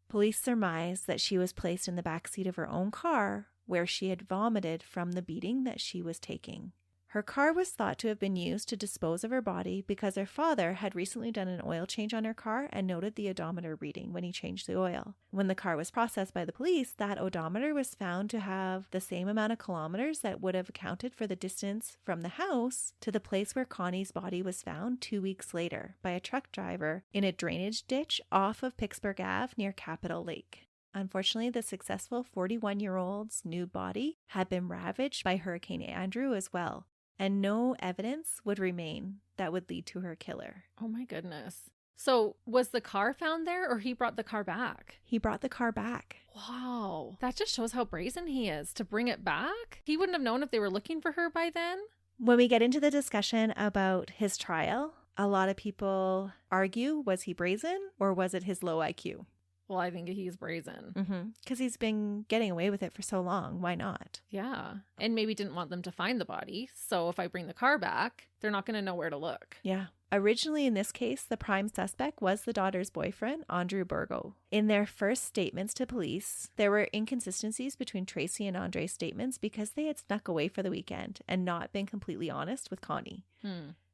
Speaker 2: Police surmise that she was placed in the back seat of her own car, where she had vomited from the beating that she was taking. Her car was thought to have been used to dispose of her body because her father had recently done an oil change on her car and noted the odometer reading when he changed the oil. When the car was processed by the police, that odometer was found to have the same amount of kilometers that would have accounted for the distance from the house to the place where Connie's body was found 2 weeks later by a truck driver in a drainage ditch off of Pittsburgh Ave near Capitol Lake. Unfortunately, the successful 41-year-old's nude body had been ravaged by Hurricane Andrew as well, and no evidence would remain that would lead to her killer.
Speaker 1: Oh my goodness. So was the car found there, or he brought the car back?
Speaker 2: He brought the car back.
Speaker 1: Wow. That just shows how brazen he is to bring it back. He wouldn't have known if they were looking for her by then.
Speaker 2: When we get into the discussion about his trial, a lot of people argue, was he brazen or was it his low IQ?
Speaker 1: Well, I think he's brazen.
Speaker 2: Because he's been getting away with it for so long. Why not?
Speaker 1: Yeah. And maybe didn't want them to find the body. So if I bring the car back, they're not going to know where to look.
Speaker 2: Yeah. Originally, in this case, the prime suspect was the daughter's boyfriend, Andrew Burgo. In their first statements to police, there were inconsistencies between Tracy and Andre's statements because they had snuck away for the weekend and not been completely honest with Connie.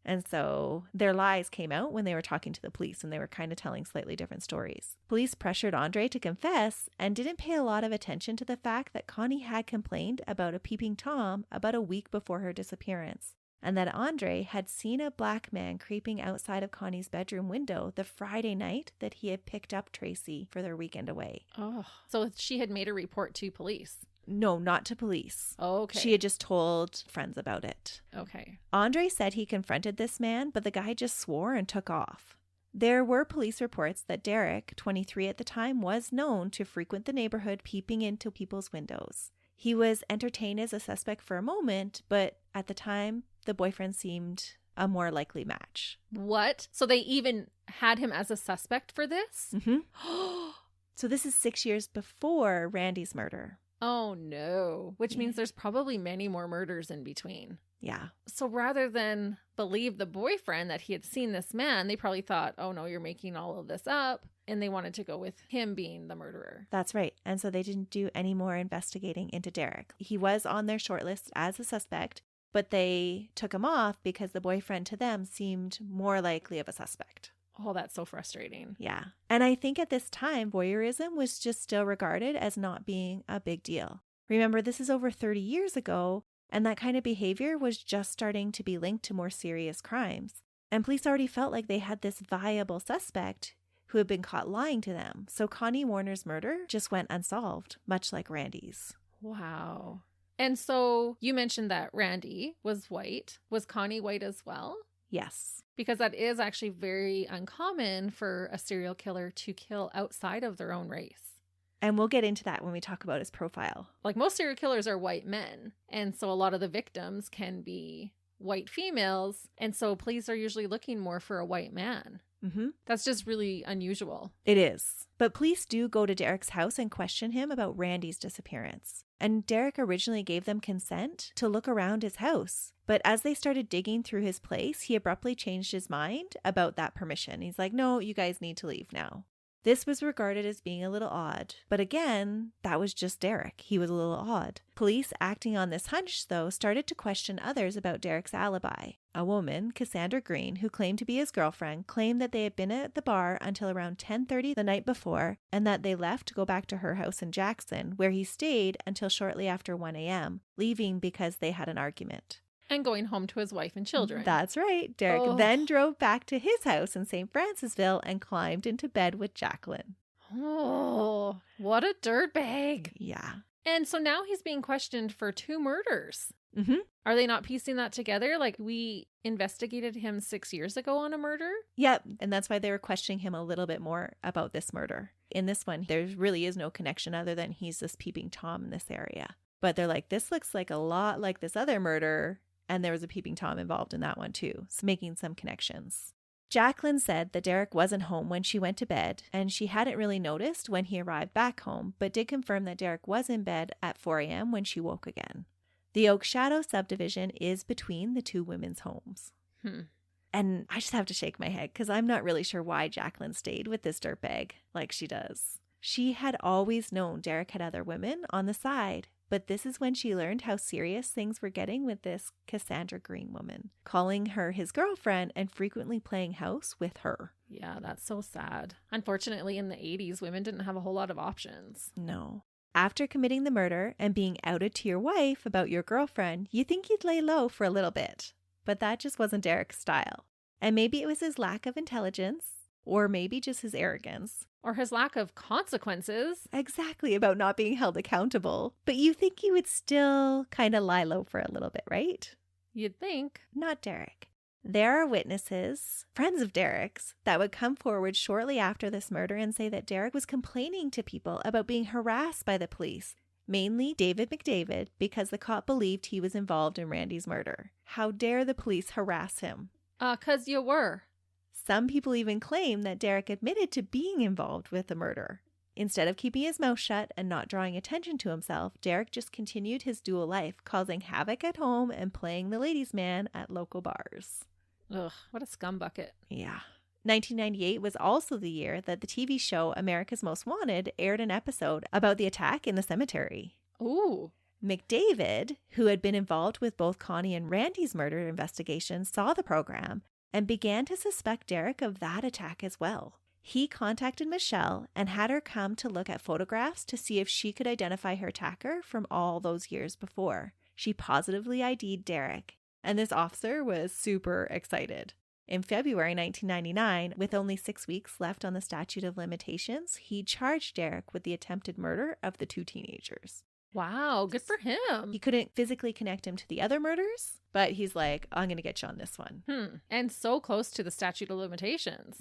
Speaker 2: And so their lies came out when they were talking to the police, and they were kind of telling slightly different stories. Police pressured Andre to confess and didn't pay a lot of attention to the fact that Connie had complained about a peeping Tom about a week before her disappearance, and that Andre had seen a black man creeping outside of Connie's bedroom window the Friday night that he had picked up Tracy for their weekend away.
Speaker 1: Oh, so she had made a report to police.
Speaker 2: No, not to police.
Speaker 1: Okay.
Speaker 2: She had just told friends about it.
Speaker 1: Okay.
Speaker 2: Andre said he confronted this man, but the guy just swore and took off. There were police reports that Derrick, 23 at the time, was known to frequent the neighborhood peeping into people's windows. He was entertained as a suspect for a moment, but at the time, the boyfriend seemed a more likely match.
Speaker 1: What? So they even had him as a suspect for this?
Speaker 2: So this is 6 years before Randy's murder.
Speaker 1: Oh no. Which means there's probably many more murders in between.
Speaker 2: Yeah.
Speaker 1: So rather than believe the boyfriend that he had seen this man, they probably thought, oh no, you're making all of this up. And they wanted to go with him being the murderer.
Speaker 2: That's right. And so they didn't do any more investigating into Derrick. He was on their shortlist as a suspect, but they took him off because the boyfriend to them seemed more likely of a suspect.
Speaker 1: Oh, that's so frustrating.
Speaker 2: Yeah. And I think at this time, voyeurism was just still regarded as not being a big deal. Remember, this is over 30 years ago, and that kind of behavior was just starting to be linked to more serious crimes. And police already felt like they had this viable suspect who had been caught lying to them. So Connie Warner's murder just went unsolved, much like Randy's.
Speaker 1: Wow. And so you mentioned that Randy was white. Was Connie white as well?
Speaker 2: Yes.
Speaker 1: Because that is actually very uncommon for a serial killer to kill outside of their own race.
Speaker 2: And we'll get into that when we talk about his profile.
Speaker 1: Like most serial killers are white men. And so a lot of the victims can be white females. And so police are usually looking more for a white man.
Speaker 2: Mm-hmm.
Speaker 1: That's just really unusual.
Speaker 2: It is. But police do go to Derrick's house and question him about Randy's disappearance. And Derrick originally gave them consent to look around his house. But as they started digging through his place, he abruptly changed his mind about that permission. He's like, no, you guys need to leave now. This was regarded as being a little odd. But again, that was just Derrick. He was a little odd. Police, acting on this hunch, though, started to question others about Derrick's alibi. A woman, Cassandra Green, who claimed to be his girlfriend, claimed that they had been at the bar until around 10:30 the night before and that they left to go back to her house in Jackson, where he stayed until shortly after 1 a.m., leaving because they had an argument.
Speaker 1: And going home to his wife and children.
Speaker 2: That's right. Derrick then drove back to his house in St. Francisville and climbed into bed with Jacqueline.
Speaker 1: Oh, what a dirtbag.
Speaker 2: Yeah.
Speaker 1: And so now he's being questioned for 2 murders.
Speaker 2: Mm-hmm.
Speaker 1: Are they not piecing that together? Like, we investigated him 6 years ago on a murder?
Speaker 2: Yep. And that's why they were questioning him a little bit more about this murder. In this one, there really is no connection other than he's this peeping Tom in this area. But they're like, this looks like a lot like this other murder. And there was a peeping Tom involved in that one too, so making some connections. Jacqueline said that Derrick wasn't home when she went to bed, and she hadn't really noticed when he arrived back home, but did confirm that Derrick was in bed at 4 a.m. when she woke again. The Oak Shadow subdivision is between the 2 women's homes. And I just have to shake my head because I'm not really sure why Jacqueline stayed with this dirtbag like she does. She had always known Derrick had other women on the side. But this is when she learned how serious things were getting with this Cassandra Green woman, calling her his girlfriend and frequently playing house with her.
Speaker 1: Yeah, that's so sad. Unfortunately, in the 80s, women didn't have a whole lot of options.
Speaker 2: No. After committing the murder and being outed to your wife about your girlfriend, you think you'd lay low for a little bit. But that just wasn't Derrick's style. And maybe it was his lack of intelligence, or maybe just his arrogance.
Speaker 1: Or his lack of consequences.
Speaker 2: Exactly, about not being held accountable. But you think he would still kind of lie low for a little bit, right?
Speaker 1: You'd think.
Speaker 2: Not Derrick. There are witnesses, friends of Derrick's, that would come forward shortly after this murder and say that Derrick was complaining to people about being harassed by the police, mainly David McDavid, because the cop believed he was involved in Randy's murder. How dare the police harass him?
Speaker 1: 'Cause you were.
Speaker 2: Some people even claim that Derrick admitted to being involved with the murder. Instead of keeping his mouth shut and not drawing attention to himself, Derrick just continued his dual life, causing havoc at home and playing the ladies' man at local bars.
Speaker 1: Ugh, what a scumbucket.
Speaker 2: Yeah. 1998 was also the year that the TV show America's Most Wanted aired an episode about the attack in the cemetery.
Speaker 1: Ooh.
Speaker 2: McDavid, who had been involved with both Connie and Randy's murder investigation, saw the program and began to suspect Derrick of that attack as well. He contacted Michelle and had her come to look at photographs to see if she could identify her attacker from all those years before. She positively ID'd Derrick, and this officer was super excited. In February 1999, with only 6 weeks left on the statute of limitations, he charged Derrick with the attempted murder of the 2 teenagers.
Speaker 1: Wow, good for him.
Speaker 2: He couldn't physically connect him to the other murders, but he's like, I'm going to get you on this one.
Speaker 1: And so close to the statute of limitations.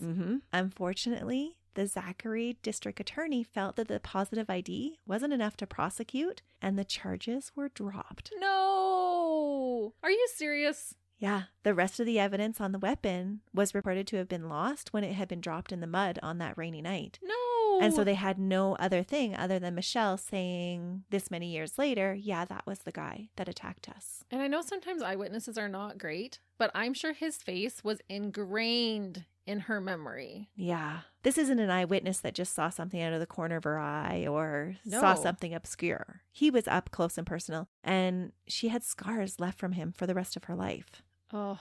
Speaker 2: Unfortunately, the Zachary district attorney felt that the positive ID wasn't enough to prosecute, and the charges were dropped.
Speaker 1: No! Are you serious?
Speaker 2: Yeah, the rest of the evidence on the weapon was reported to have been lost when it had been dropped in the mud on that rainy night.
Speaker 1: No!
Speaker 2: And so they had no other thing other than Michelle saying this many years later, yeah, that was the guy that attacked us.
Speaker 1: And I know sometimes eyewitnesses are not great, but I'm sure his face was ingrained in her memory.
Speaker 2: Yeah. This isn't an eyewitness that just saw something out of the corner of her eye or saw something obscure. He was up close and personal, and she had scars left from him for the rest of her life.
Speaker 1: Oh.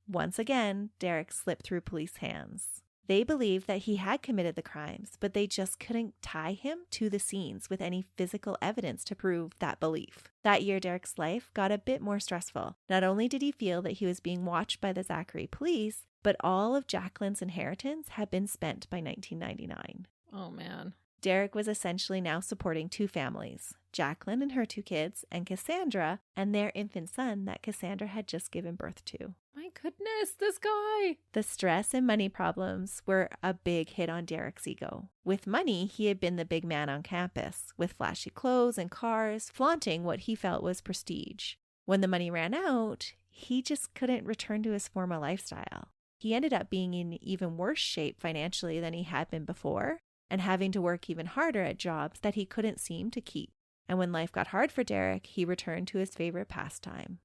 Speaker 2: Once again, Derrick slipped through police hands. They believed that he had committed the crimes, but they just couldn't tie him to the scenes with any physical evidence to prove that belief. That year, Derrick's life got a bit more stressful. Not only did he feel that he was being watched by the Zachary police, but all of Jacqueline's inheritance had been spent by 1999.
Speaker 1: Oh, man.
Speaker 2: Derrick was essentially now supporting two families, Jacqueline and her two kids, and Cassandra and their infant son that Cassandra had just given birth to.
Speaker 1: My goodness, this guy.
Speaker 2: The stress and money problems were a big hit on Derrick's ego. With money, he had been the big man on campus, with flashy clothes and cars, flaunting what he felt was prestige. When the money ran out, he just couldn't return to his former lifestyle. He ended up being in even worse shape financially than he had been before, and having to work even harder at jobs that he couldn't seem to keep. And when life got hard for Derrick, he returned to his favorite pastime.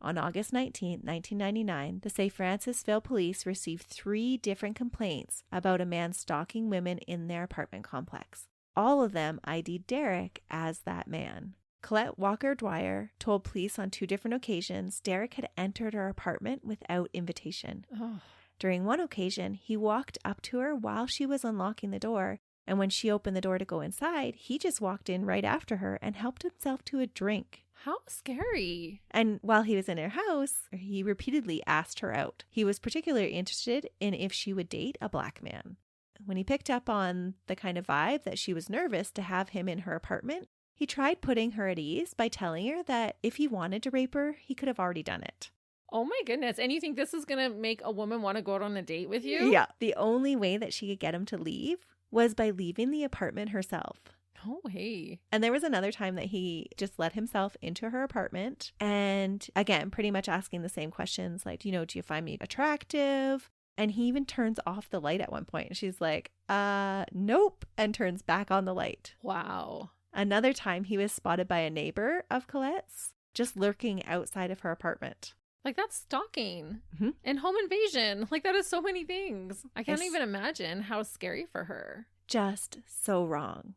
Speaker 2: On August 19, 1999, the St. Francisville police received 3 different complaints about a man stalking women in their apartment complex. All of them ID'd Derrick as that man. Colette Walker Dwyer told police on 2 different occasions Derrick had entered her apartment without invitation.
Speaker 1: Oh.
Speaker 2: During one occasion, he walked up to her while she was unlocking the door, and when she opened the door to go inside, he just walked in right after her and helped himself to a drink.
Speaker 1: How scary.
Speaker 2: And while he was in her house, he repeatedly asked her out. He was particularly interested in if she would date a black man. When he picked up on the kind of vibe that she was nervous to have him in her apartment, he tried putting her at ease by telling her that if he wanted to rape her, he could have already done it.
Speaker 1: Oh my goodness. And you think this is going to make a woman want to go out on a date with you?
Speaker 2: Yeah. The only way that she could get him to leave was by leaving the apartment herself.
Speaker 1: No way.
Speaker 2: And there was another time that he just let himself into her apartment and, again, pretty much asking the same questions like, do you find me attractive? And he even turns off the light at one point. And she's like, nope, and turns back on the light.
Speaker 1: Wow.
Speaker 2: Another time he was spotted by a neighbor of Colette's just lurking outside of her apartment.
Speaker 1: Like, that's stalking
Speaker 2: Mm-hmm.
Speaker 1: and home invasion. Like, that is so many things. I can't even imagine how scary for her.
Speaker 2: Just so wrong.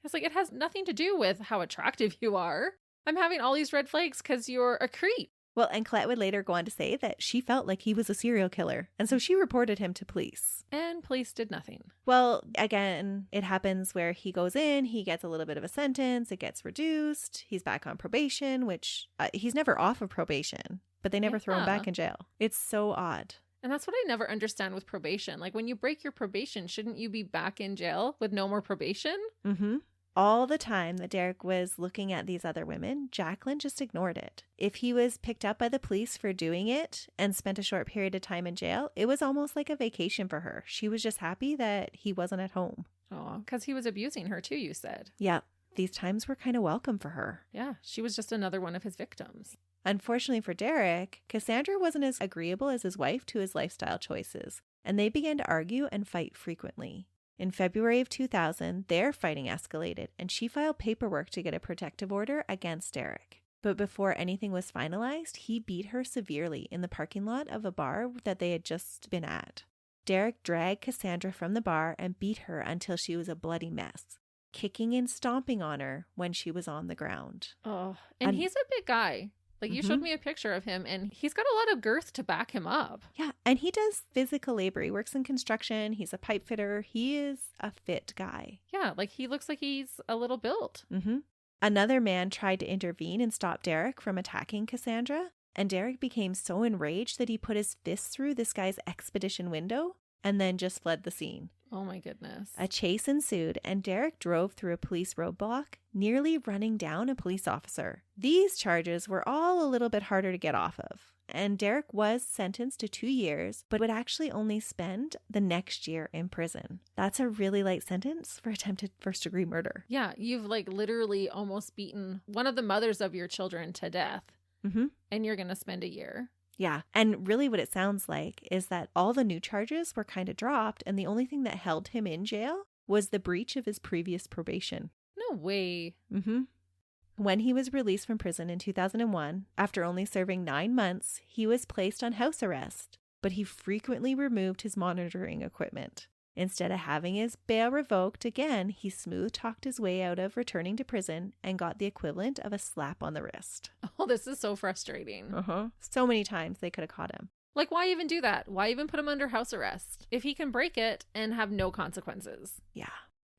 Speaker 1: It's like, it has nothing to do with how attractive you are. I'm having all these red flags because you're a creep.
Speaker 2: Well, and Colette would later go on to say that she felt like he was a serial killer. And so she reported him to police.
Speaker 1: And police did nothing.
Speaker 2: Well, again, it happens where he goes in, he gets a little bit of a sentence, it gets reduced, he's back on probation, which he's never off of probation, but they never throw him back in jail. It's so odd.
Speaker 1: And that's what I never understand with probation. Like, when you break your probation, shouldn't you be back in jail with no more probation?
Speaker 2: Mm-hmm. All the time that Derrick was looking at these other women, Jacqueline just ignored it. If he was picked up by the police for doing it and spent a short period of time in jail, it was almost like a vacation for her. She was just happy that he wasn't at home.
Speaker 1: Oh, because he was abusing her too, you said.
Speaker 2: Yeah, these times were kind of welcome for her.
Speaker 1: Yeah, she was just another one of his victims.
Speaker 2: Unfortunately for Derrick, Cassandra wasn't as agreeable as his wife to his lifestyle choices, and they began to argue and fight frequently. In February of 2000, their fighting escalated, and she filed paperwork to get a protective order against Derrick. But before anything was finalized, he beat her severely in the parking lot of a bar that they had just been at. Derrick dragged Cassandra from the bar and beat her until she was a bloody mess, kicking and stomping on her when she was on the ground.
Speaker 1: Oh, and he's a big guy. Like, you showed me a picture of him, and he's got a lot of girth to back him up.
Speaker 2: Yeah, and he does physical labor. He works in construction. He's a pipe fitter. He is a fit guy.
Speaker 1: Yeah, like, he looks like he's a little built.
Speaker 2: Mm-hmm. Another man tried to intervene and stop Derrick from attacking Cassandra, and Derrick became so enraged that he put his fist through this guy's expedition window and then just fled the scene.
Speaker 1: Oh my goodness.
Speaker 2: A chase ensued, and Derrick drove through a police roadblock, nearly running down a police officer. These charges were all a little bit harder to get off of, and Derrick was sentenced to 2 years, but would actually only spend the next year in prison. That's a really light sentence for attempted first-degree murder.
Speaker 1: Yeah, you've like literally almost beaten one of the mothers of your children to death, and you're going to spend a year.
Speaker 2: Yeah. And really what it sounds like is that all the new charges were kind of dropped, and the only thing that held him in jail was the breach of his previous probation.
Speaker 1: No way.
Speaker 2: When he was released from prison in 2001, after only serving 9 months, he was placed on house arrest, but he frequently removed his monitoring equipment. Instead of having his bail revoked again, he smooth-talked his way out of returning to prison and got the equivalent of a slap on the wrist.
Speaker 1: Oh, this is so frustrating.
Speaker 2: So many times they could have caught him.
Speaker 1: Like, why even do that? Why even put him under house arrest if he can break it and have no consequences?
Speaker 2: Yeah.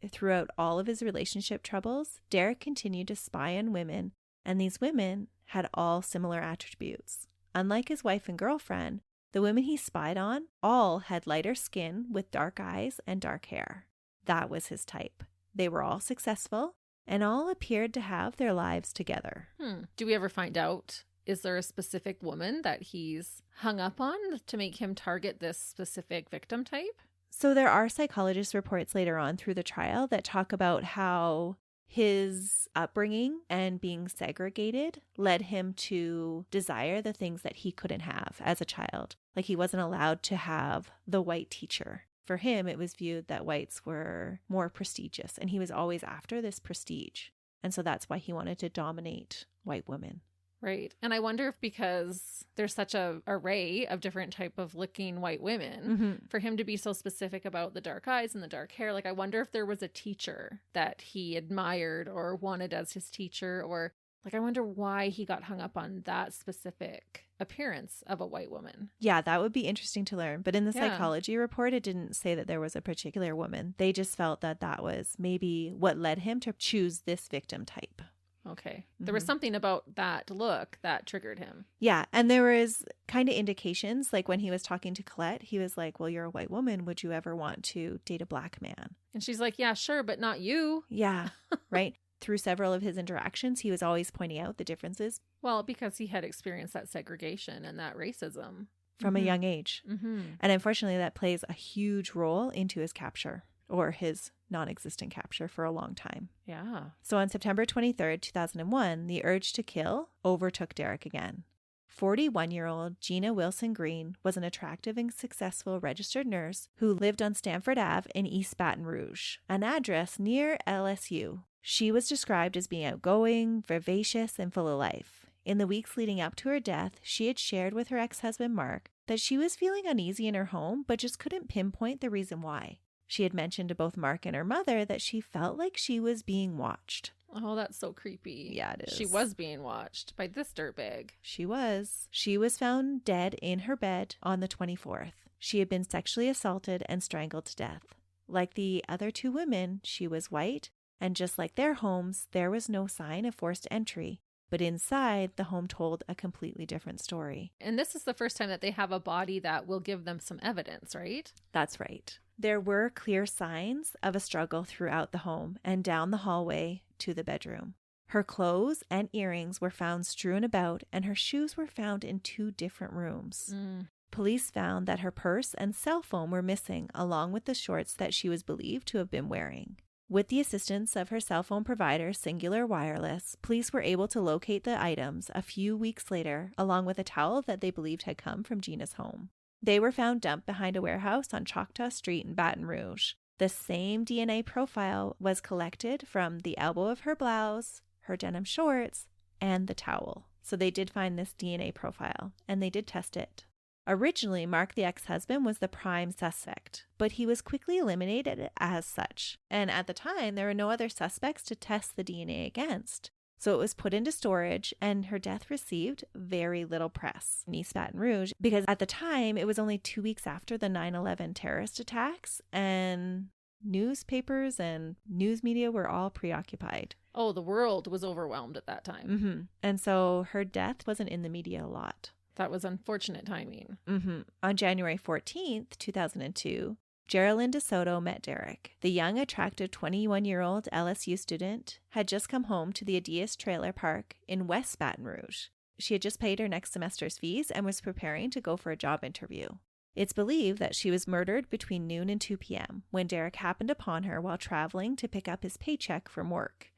Speaker 2: Throughout all of his relationship troubles, Derrick continued to spy on women, and these women had all similar attributes. Unlike his wife and girlfriend, the women he spied on all had lighter skin with dark eyes and dark hair. That was his type. They were all successful and all appeared to have their lives together.
Speaker 1: Do we ever find out? Is there a specific woman that he's hung up on to make him target this specific victim type?
Speaker 2: So there are psychologist reports later on through the trial that talk about how his upbringing and being segregated led him to desire the things that he couldn't have as a child. Like he wasn't allowed to have the white teacher. For him, it was viewed that whites were more prestigious, and he was always after this prestige. And so that's why he wanted to dominate white women.
Speaker 1: Right. And I wonder if because there's such a array of different type of looking white women, for him to be so specific about the dark eyes and the dark hair, like I wonder if there was a teacher that he admired or wanted as his teacher, or like I wonder why he got hung up on that specific appearance of a white woman.
Speaker 2: Yeah, that would be interesting to learn. But in the psychology report, it didn't say that there was a particular woman. They just felt that that was maybe what led him to choose this victim type.
Speaker 1: Okay. There was something about that look that triggered him.
Speaker 2: Yeah. And there was kind of indications, like when he was talking to Colette, he was like, well, you're a white woman. Would you ever want to date a black man?
Speaker 1: And she's like, yeah, sure, but not you.
Speaker 2: Yeah. Right. Through several of his interactions, he was always pointing out the differences.
Speaker 1: Well, because he had experienced that segregation and that racism.
Speaker 2: From a young age. And unfortunately, that plays a huge role into his capture, or his non-existent capture, for a long time.
Speaker 1: Yeah.
Speaker 2: So on September 23rd, 2001, the urge to kill overtook Derrick again. 41-year-old Gina Wilson Green was an attractive and successful registered nurse who lived on Stamford Ave in East Baton Rouge, an address near LSU. She was described as being outgoing, vivacious, and full of life. In the weeks leading up to her death, she had shared with her ex-husband Mark that she was feeling uneasy in her home, but just couldn't pinpoint the reason why. She had mentioned to both Mark and her mother that she felt like she was being watched.
Speaker 1: Oh, that's so creepy.
Speaker 2: Yeah, it is.
Speaker 1: She was being watched by this dirtbag.
Speaker 2: She was. She was found dead in her bed on the 24th. She had been sexually assaulted and strangled to death. Like the other two women, she was white, and just like their homes, there was no sign of forced entry. But inside, the home told a completely different story.
Speaker 1: And this is the first time that they have a body that will give them some evidence, right?
Speaker 2: That's right. There were clear signs of a struggle throughout the home and down the hallway to the bedroom. Her clothes and earrings were found strewn about, and her shoes were found in 2 different rooms. Police found that her purse and cell phone were missing, along with the shorts that she was believed to have been wearing. With the assistance of her cell phone provider, Singular Wireless, police were able to locate the items a few weeks later, along with a towel that they believed had come from Gina's home. They were found dumped behind a warehouse on Choctaw Street in Baton Rouge. The same DNA profile was collected from the elbow of her blouse, her denim shorts, and the towel. So they did find this DNA profile, and they did test it. Originally, Mark, the ex-husband, was the prime suspect, but he was quickly eliminated as such. And at the time, there were no other suspects to test the DNA against. So it was put into storage, and her death received very little press in East Baton Rouge, because at the time, it was only 2 weeks after the 9/11 terrorist attacks, and newspapers and news media were all preoccupied.
Speaker 1: Oh, the world was overwhelmed at that time.
Speaker 2: And so her death wasn't in the media a lot.
Speaker 1: That was unfortunate timing.
Speaker 2: On January 14th, 2002, Geraldine DeSoto met Derrick. The young, attractive 21-year-old LSU student had just come home to the Adias Trailer Park in West Baton Rouge. She had just paid her next semester's fees and was preparing to go for a job interview. It's believed that she was murdered between noon and 2 p.m. when Derrick happened upon her while traveling to pick up his paycheck from work.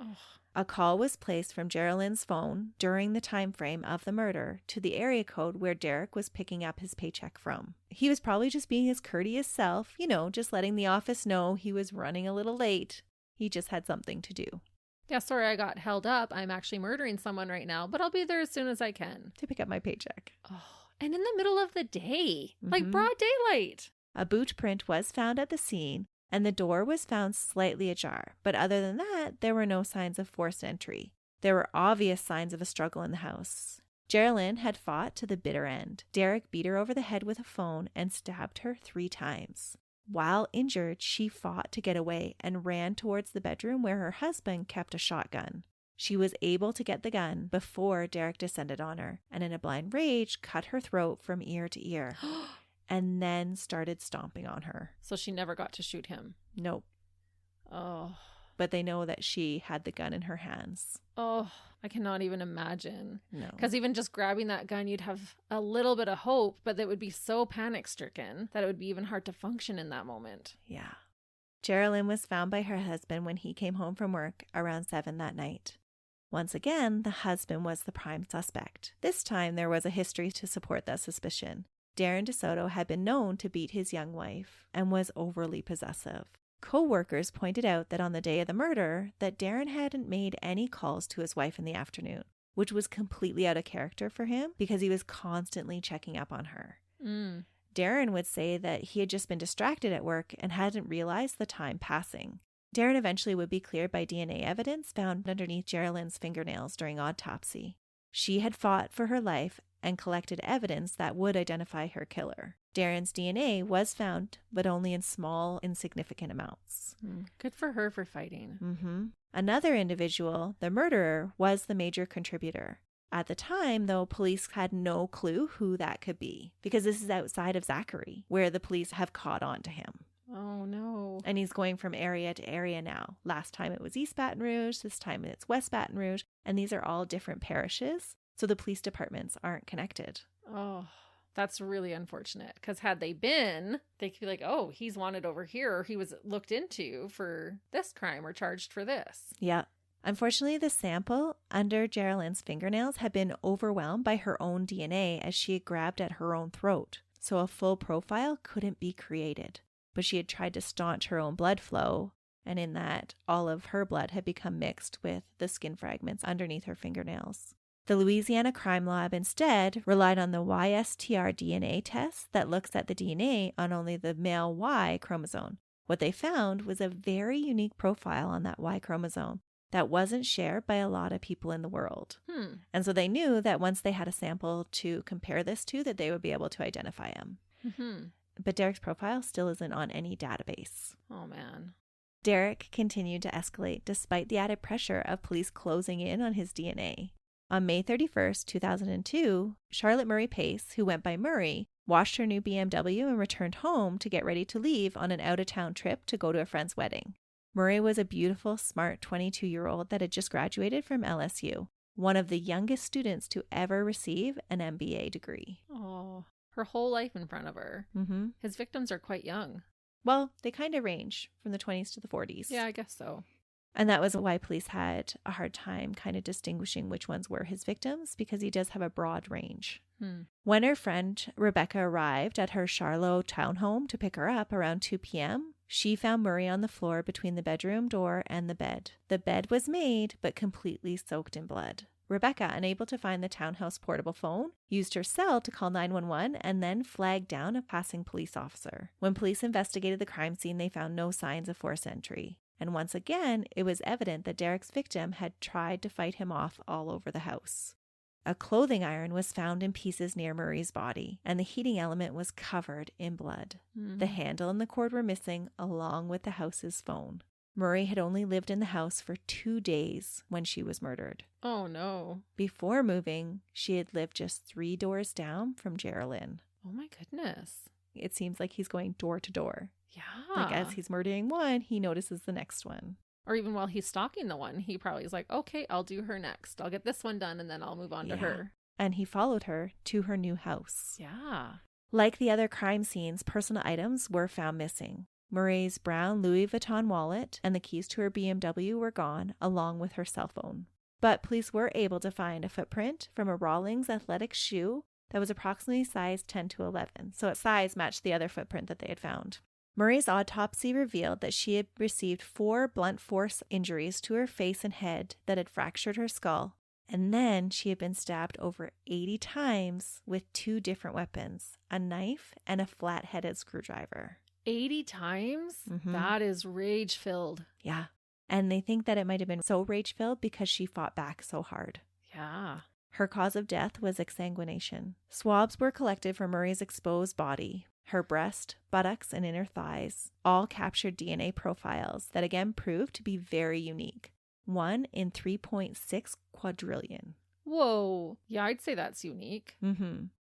Speaker 2: A call was placed from Geraldine's phone during the time frame of the murder to the area code where Derrick was picking up his paycheck from. He was probably just being his courteous self, just letting the office know he was running a little late. He just had something to do.
Speaker 1: Yeah, sorry, I got held up. I'm actually murdering someone right now, but I'll be there as soon as I can.
Speaker 2: To pick up my paycheck.
Speaker 1: Oh, and in the middle of the day, like broad daylight.
Speaker 2: A boot print was found at the scene, and the door was found slightly ajar. But other than that, there were no signs of forced entry. There were obvious signs of a struggle in the house. Geraldine had fought to the bitter end. Derrick beat her over the head with a phone and stabbed her 3 times. While injured, she fought to get away and ran towards the bedroom where her husband kept a shotgun. She was able to get the gun before Derrick descended on her, and in a blind rage, cut her throat from ear to ear. And then started stomping on her.
Speaker 1: So she never got to shoot him?
Speaker 2: Nope.
Speaker 1: Oh.
Speaker 2: but they know that she had the gun in her hands.
Speaker 1: Oh, I cannot even imagine.
Speaker 2: No.
Speaker 1: Because even just grabbing that gun, you'd have a little bit of hope, but that would be so panic-stricken that it would be even hard to function in that moment.
Speaker 2: Yeah. Geraldine was found by her husband when he came home from work around 7 that night. Once again, the husband was the prime suspect. This time, there was a history to support that suspicion. Darren DeSoto had been known to beat his young wife and was overly possessive. Co-workers pointed out that on the day of the murder, that Darren hadn't made any calls to his wife in the afternoon, which was completely out of character for him because he was constantly checking up on her. Darren would say that he had just been distracted at work and hadn't realized the time passing. Darren eventually would be cleared by DNA evidence found underneath Geraldine's fingernails during autopsy. She had fought for her life and collected evidence that would identify her killer. Darren's DNA was found, but only in small, insignificant amounts.
Speaker 1: Good for her for fighting.
Speaker 2: Another individual, the murderer, was the major contributor. At the time, though, police had no clue who that could be, because this is outside of Zachary, where the police have caught on to him.
Speaker 1: Oh, no.
Speaker 2: And he's going from area to area now. Last time it was East Baton Rouge, this time it's West Baton Rouge, and these are all different parishes, so the police departments aren't connected.
Speaker 1: Oh, that's really unfortunate, because had they been, they could be like, oh, he's wanted over here, or he was looked into for this crime or charged for this.
Speaker 2: Yeah. Unfortunately, the sample under Geraldine's fingernails had been overwhelmed by her own DNA as she had grabbed at her own throat, so a full profile couldn't be created. But she had tried to staunch her own blood flow, and in that, all of her blood had become mixed with the skin fragments underneath her fingernails. The Louisiana Crime Lab instead relied on the YSTR DNA test that looks at the DNA on only the male Y chromosome. What they found was a very unique profile on that Y chromosome that wasn't shared by a lot of people in the world. And so they knew that once they had a sample to compare this to, that they would be able to identify him. But Derrick's profile still isn't on any database.
Speaker 1: Oh, man.
Speaker 2: Derrick continued to escalate despite the added pressure of police closing in on his DNA. On May 31st, 2002, Charlotte Murray Pace, who went by Murray, washed her new BMW and returned home to get ready to leave on an out-of-town trip to go to a friend's wedding. Murray was a beautiful, smart 22-year-old that had just graduated from LSU, one of the youngest students to ever receive an MBA degree.
Speaker 1: Oh, her whole life in front of her. His victims are quite young.
Speaker 2: Well, they kind of range from the 20s to the 40s.
Speaker 1: Yeah, I guess so.
Speaker 2: And that was why police had a hard time kind of distinguishing which ones were his victims, because he does have a broad range. When her friend Rebecca arrived at her Charlotte townhome to pick her up around 2 p.m., she found Murray on the floor between the bedroom door and the bed. The bed was made, but completely soaked in blood. Rebecca, unable to find the townhouse portable phone, used her cell to call 911 and then flagged down a passing police officer. When police investigated the crime scene, they found no signs of forced entry. And once again, it was evident that Derrick's victim had tried to fight him off all over the house. A clothing iron was found in pieces near Murray's body, and the heating element was covered in blood. The handle and the cord were missing, along with the house's phone. Murray had only lived in the house for 2 days when she was murdered.
Speaker 1: Oh, no.
Speaker 2: Before moving, she had lived just 3 doors down from Geraldine.
Speaker 1: Oh, my goodness.
Speaker 2: It seems like he's going door to door.
Speaker 1: Yeah.
Speaker 2: Like as he's murdering one, he notices the next one.
Speaker 1: Or even while he's stalking the one, he probably is like, okay, I'll do her next. I'll get this one done and then I'll move on to her.
Speaker 2: And he followed her to her new house.
Speaker 1: Yeah.
Speaker 2: Like the other crime scenes, personal items were found missing. Murray's brown Louis Vuitton wallet and the keys to her BMW were gone, along with her cell phone. But police were able to find a footprint from a Rawlings athletic shoe that was approximately size 10 to 11, so its size matched the other footprint that they had found. Murray's autopsy revealed that she had received 4 blunt force injuries to her face and head that had fractured her skull, and then she had been stabbed over 80 times with 2 different weapons, a knife and a flat-headed screwdriver.
Speaker 1: 80 times? That is rage-filled.
Speaker 2: Yeah. And they think that it might have been so rage-filled because she fought back so hard.
Speaker 1: Yeah.
Speaker 2: Her cause of death was exsanguination. Swabs were collected from Murray's exposed body. Her breast, buttocks, and inner thighs all captured DNA profiles that again proved to be very unique. 1 in 3.6 quadrillion.
Speaker 1: Whoa. Yeah, I'd say that's unique.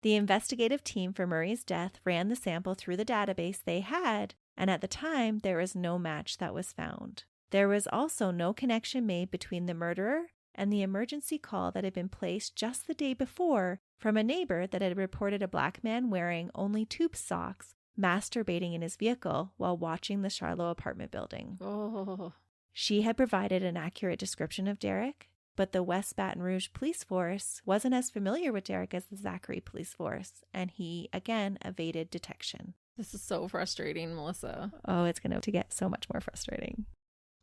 Speaker 2: The investigative team for Murray's death ran the sample through the database they had, and at the time, there was no match that was found. There was also no connection made between the murderer and the emergency call that had been placed just the day before from a neighbor that had reported a black man wearing only tube socks masturbating in his vehicle while watching the Charlotte apartment building.
Speaker 1: Oh.
Speaker 2: She had provided an accurate description of Derrick, but the West Baton Rouge police force wasn't as familiar with Derrick as the Zachary police force, and he again evaded detection.
Speaker 1: This is so frustrating, Melissa.
Speaker 2: Oh, it's going to get so much more frustrating.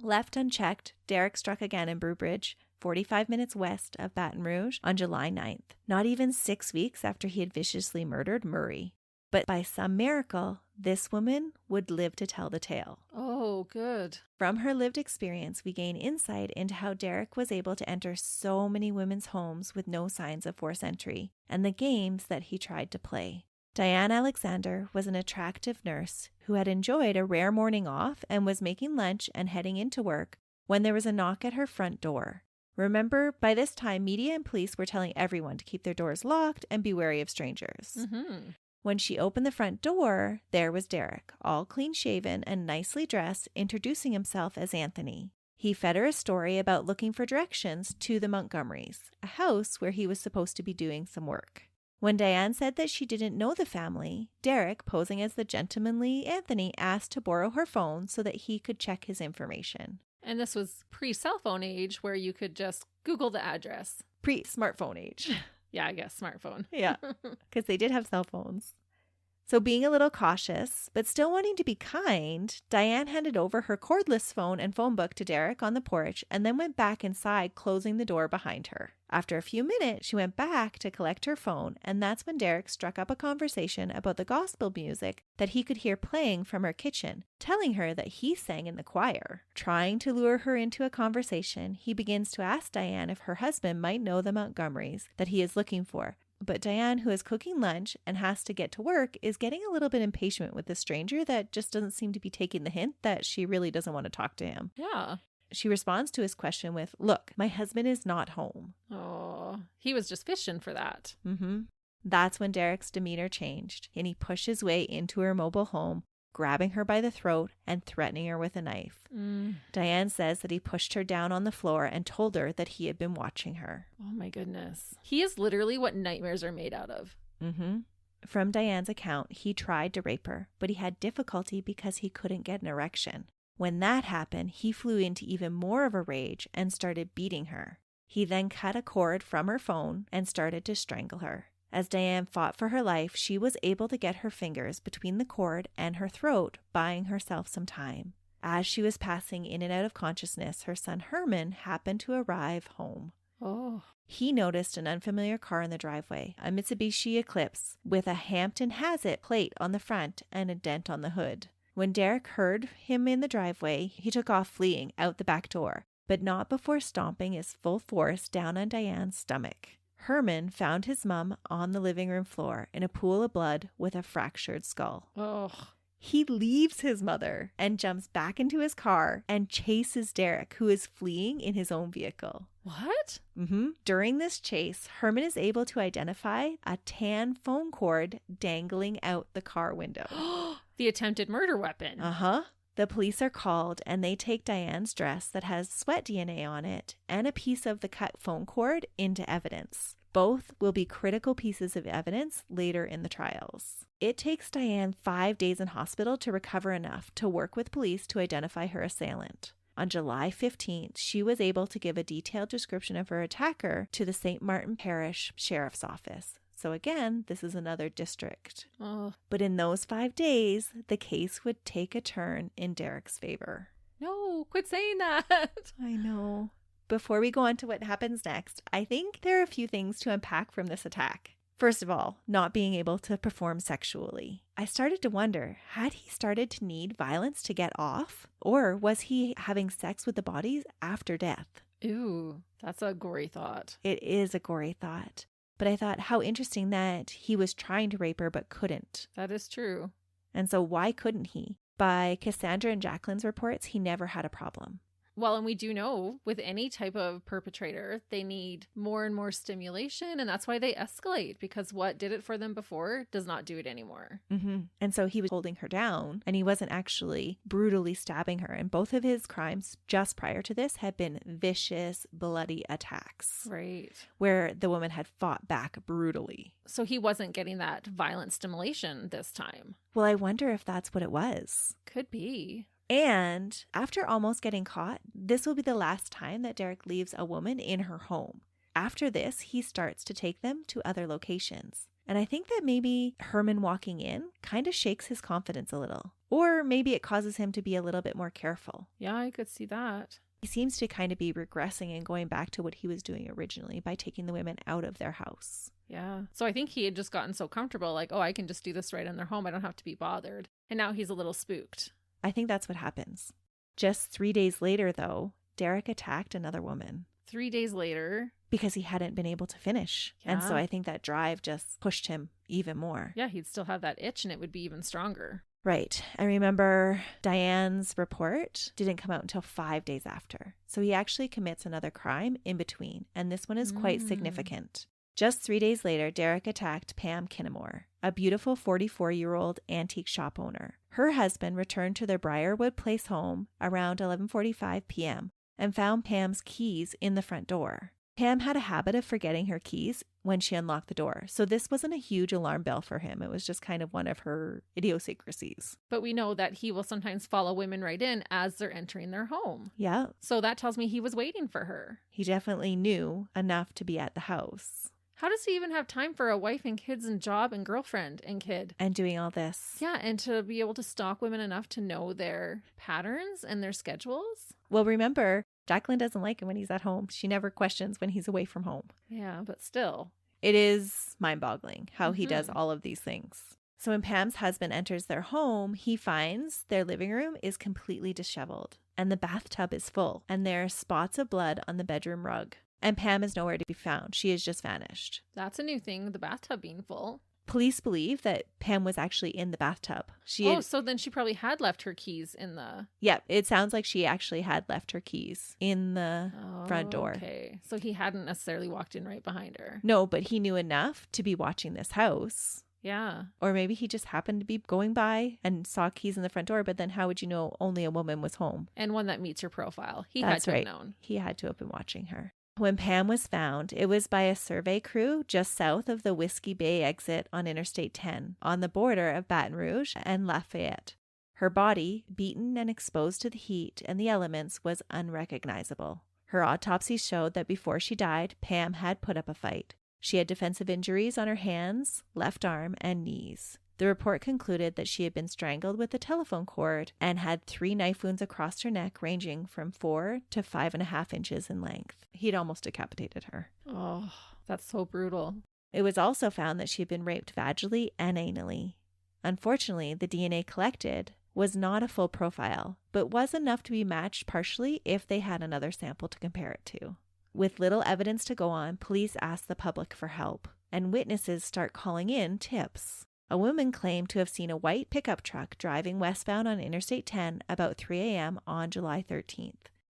Speaker 2: Left unchecked, Derrick struck again in Brewbridge, 45 minutes west of Baton Rouge, on July 9th, not even 6 weeks after he had viciously murdered Murray. But by some miracle, this woman would live to tell the tale.
Speaker 1: Oh, good.
Speaker 2: From her lived experience, we gain insight into how Derrick was able to enter so many women's homes with no signs of forced entry, and the games that he tried to play. Diane Alexander was an attractive nurse who had enjoyed a rare morning off and was making lunch and heading into work when there was a knock at her front door. Remember, by this time, media and police were telling everyone to keep their doors locked and be wary of strangers.
Speaker 1: Mm-hmm.
Speaker 2: When she opened the front door, there was Derrick, all clean-shaven and nicely dressed, introducing himself as Anthony. He fed her a story about looking for directions to the Montgomerys, a house where he was supposed to be doing some work. When Diane said that she didn't know the family, Derrick, posing as the gentlemanly Anthony, asked to borrow her phone so that he could check his information.
Speaker 1: And this was pre-cell phone age where you could just Google the address.
Speaker 2: Pre-smartphone age.
Speaker 1: Yeah, I guess smartphone.
Speaker 2: Yeah, because they did have cell phones. So being a little cautious, but still wanting to be kind, Diane handed over her cordless phone and phone book to Derrick on the porch and then went back inside, closing the door behind her. After a few minutes, she went back to collect her phone, and that's when Derrick struck up a conversation about the gospel music that he could hear playing from her kitchen, telling her that he sang in the choir. Trying to lure her into a conversation, he begins to ask Diane if her husband might know the Montgomerys that he is looking for. But Diane, who is cooking lunch and has to get to work, is getting a little bit impatient with the stranger that just doesn't seem to be taking the hint that she really doesn't want to talk to him.
Speaker 1: Yeah.
Speaker 2: She responds to his question with, "Look, my husband is not home."
Speaker 1: Oh, he was just fishing for that.
Speaker 2: That's when Derrick's demeanor changed, and he pushed his way into her mobile home, grabbing her by the throat and threatening her with a knife. Diane says that he pushed her down on the floor and told her that he had been watching her.
Speaker 1: Oh my goodness. He is literally what nightmares are made out of.
Speaker 2: From Diane's account, he tried to rape her, but he had difficulty because he couldn't get an erection. When that happened, he flew into even more of a rage and started beating her. He then cut a cord from her phone and started to strangle her. As Diane fought for her life, she was able to get her fingers between the cord and her throat, buying herself some time. As she was passing in and out of consciousness, her son Herman happened to arrive home.
Speaker 1: Oh.
Speaker 2: He noticed an unfamiliar car in the driveway, a Mitsubishi Eclipse with a Hampton Has It plate on the front and a dent on the hood. When Derrick heard him in the driveway, he took off fleeing out the back door, but not before stomping his full force down on Diane's stomach. Herman found his mom on the living room floor in a pool of blood with a fractured skull.
Speaker 1: Oh.
Speaker 2: He leaves his mother and jumps back into his car and chases Derrick, who is fleeing in his own vehicle.
Speaker 1: What?
Speaker 2: During this chase, Herman is able to identify a tan phone cord dangling out the car window.
Speaker 1: The attempted murder weapon.
Speaker 2: The police are called and they take Diane's dress that has sweat DNA on it and a piece of the cut phone cord into evidence. Both will be critical pieces of evidence later in the trials. It takes Diane 5 days in hospital to recover enough to work with police to identify her assailant. On July 15th, she was able to give a detailed description of her attacker to the St. Martin Parish Sheriff's Office. So again, this is another district.
Speaker 1: Oh.
Speaker 2: But in those 5 days, the case would take a turn in Derrick's favor.
Speaker 1: No, quit saying that.
Speaker 2: I know. Before we go on to what happens next, I think there are a few things to unpack from this attack. First of all, not being able to perform sexually. I started to wonder, had he started to need violence to get off? Or was he having sex with the bodies after death?
Speaker 1: Ooh, that's a gory thought.
Speaker 2: It is a gory thought. But I thought how interesting that he was trying to rape her but couldn't.
Speaker 1: That is true.
Speaker 2: And so why couldn't he? By Cassandra and Jacqueline's reports, he never had a problem.
Speaker 1: Well, and we do know with any type of perpetrator, they need more and more stimulation. And that's why they escalate, because what did it for them before does not do it anymore.
Speaker 2: Mm-hmm. And so he was holding her down, and he wasn't actually brutally stabbing her. And both of his crimes just prior to this had been vicious, bloody attacks.
Speaker 1: Right.
Speaker 2: Where the woman had fought back brutally.
Speaker 1: So he wasn't getting that violent stimulation this time.
Speaker 2: Well, I wonder if that's what it was.
Speaker 1: Could be.
Speaker 2: And after almost getting caught, this will be the last time that Derrick leaves a woman in her home. After this, he starts to take them to other locations. And I think that maybe Herman walking in kind of shakes his confidence a little. Or maybe it causes him to be a little bit more careful.
Speaker 1: Yeah, I could see that.
Speaker 2: He seems to kind of be regressing and going back to what he was doing originally by taking the women out of their house.
Speaker 1: Yeah. So I think he had just gotten so comfortable, like, oh, I can just do this right in their home. I don't have to be bothered. And now he's a little spooked.
Speaker 2: I think that's what happens. Just 3 days later, though, Derrick attacked another woman.
Speaker 1: 3 days later.
Speaker 2: Because he hadn't been able to finish.
Speaker 1: Yeah.
Speaker 2: And so I think that drive just pushed him even more.
Speaker 1: Yeah, he'd still have that itch and it would be even stronger.
Speaker 2: Right. I remember Diane's report didn't come out until 5 days after. So he actually commits another crime in between. And this one is quite significant. Just 3 days later, Derrick attacked Pam Kinnemore, a beautiful 44-year-old antique shop owner. Her husband returned to their Briarwood Place home around 11:45 p.m. and found Pam's keys in the front door. Pam had a habit of forgetting her keys when she unlocked the door, so this wasn't a huge alarm bell for him. It was just kind of one of her idiosyncrasies.
Speaker 1: But we know that he will sometimes follow women right in as they're entering their home.
Speaker 2: Yeah.
Speaker 1: So that tells me he was waiting for her.
Speaker 2: He definitely knew enough to be at the house.
Speaker 1: How does he even have time for a wife and kids and job and girlfriend and kid?
Speaker 2: And doing all this.
Speaker 1: Yeah, and to be able to stalk women enough to know their patterns and their schedules.
Speaker 2: Well, remember, Jacqueline doesn't like him when he's at home. She never questions when he's away from home.
Speaker 1: Yeah, but still.
Speaker 2: It is mind-boggling how he does all of these things. So when Pam's husband enters their home, he finds their living room is completely disheveled and the bathtub is full and there are spots of blood on the bedroom rug. And Pam is nowhere to be found. She has just vanished.
Speaker 1: That's a new thing, the bathtub being full.
Speaker 2: Police believe that Pam was actually in the bathtub.
Speaker 1: So then she probably had left her keys in the...
Speaker 2: Yeah, it sounds like she actually had left her keys in the front door.
Speaker 1: Okay, so he hadn't necessarily walked in right behind her.
Speaker 2: No, but he knew enough to be watching this house.
Speaker 1: Yeah.
Speaker 2: Or maybe he just happened to be going by and saw keys in the front door, but then how would you know only a woman was home?
Speaker 1: And one that meets your profile.
Speaker 2: That's
Speaker 1: had to
Speaker 2: right.
Speaker 1: have known.
Speaker 2: He had to have been watching her. When Pam was found, it was by a survey crew just south of the Whiskey Bay exit on Interstate 10, on the border of Baton Rouge and Lafayette. Her body, beaten and exposed to the heat and the elements, was unrecognizable. Her autopsy showed that before she died, Pam had put up a fight. She had defensive injuries on her hands, left arm, and knees. The report concluded that she had been strangled with a telephone cord and had 3 knife wounds across her neck ranging from 4 to 5.5 inches in length. He'd almost decapitated her.
Speaker 1: Oh, that's so brutal.
Speaker 2: It was also found that she had been raped vaginally and anally. Unfortunately, the DNA collected was not a full profile, but was enough to be matched partially if they had another sample to compare it to. With little evidence to go on, police asked the public for help, and witnesses start calling in tips. A woman claimed to have seen a white pickup truck driving westbound on Interstate 10 about 3 a.m. on July 13th.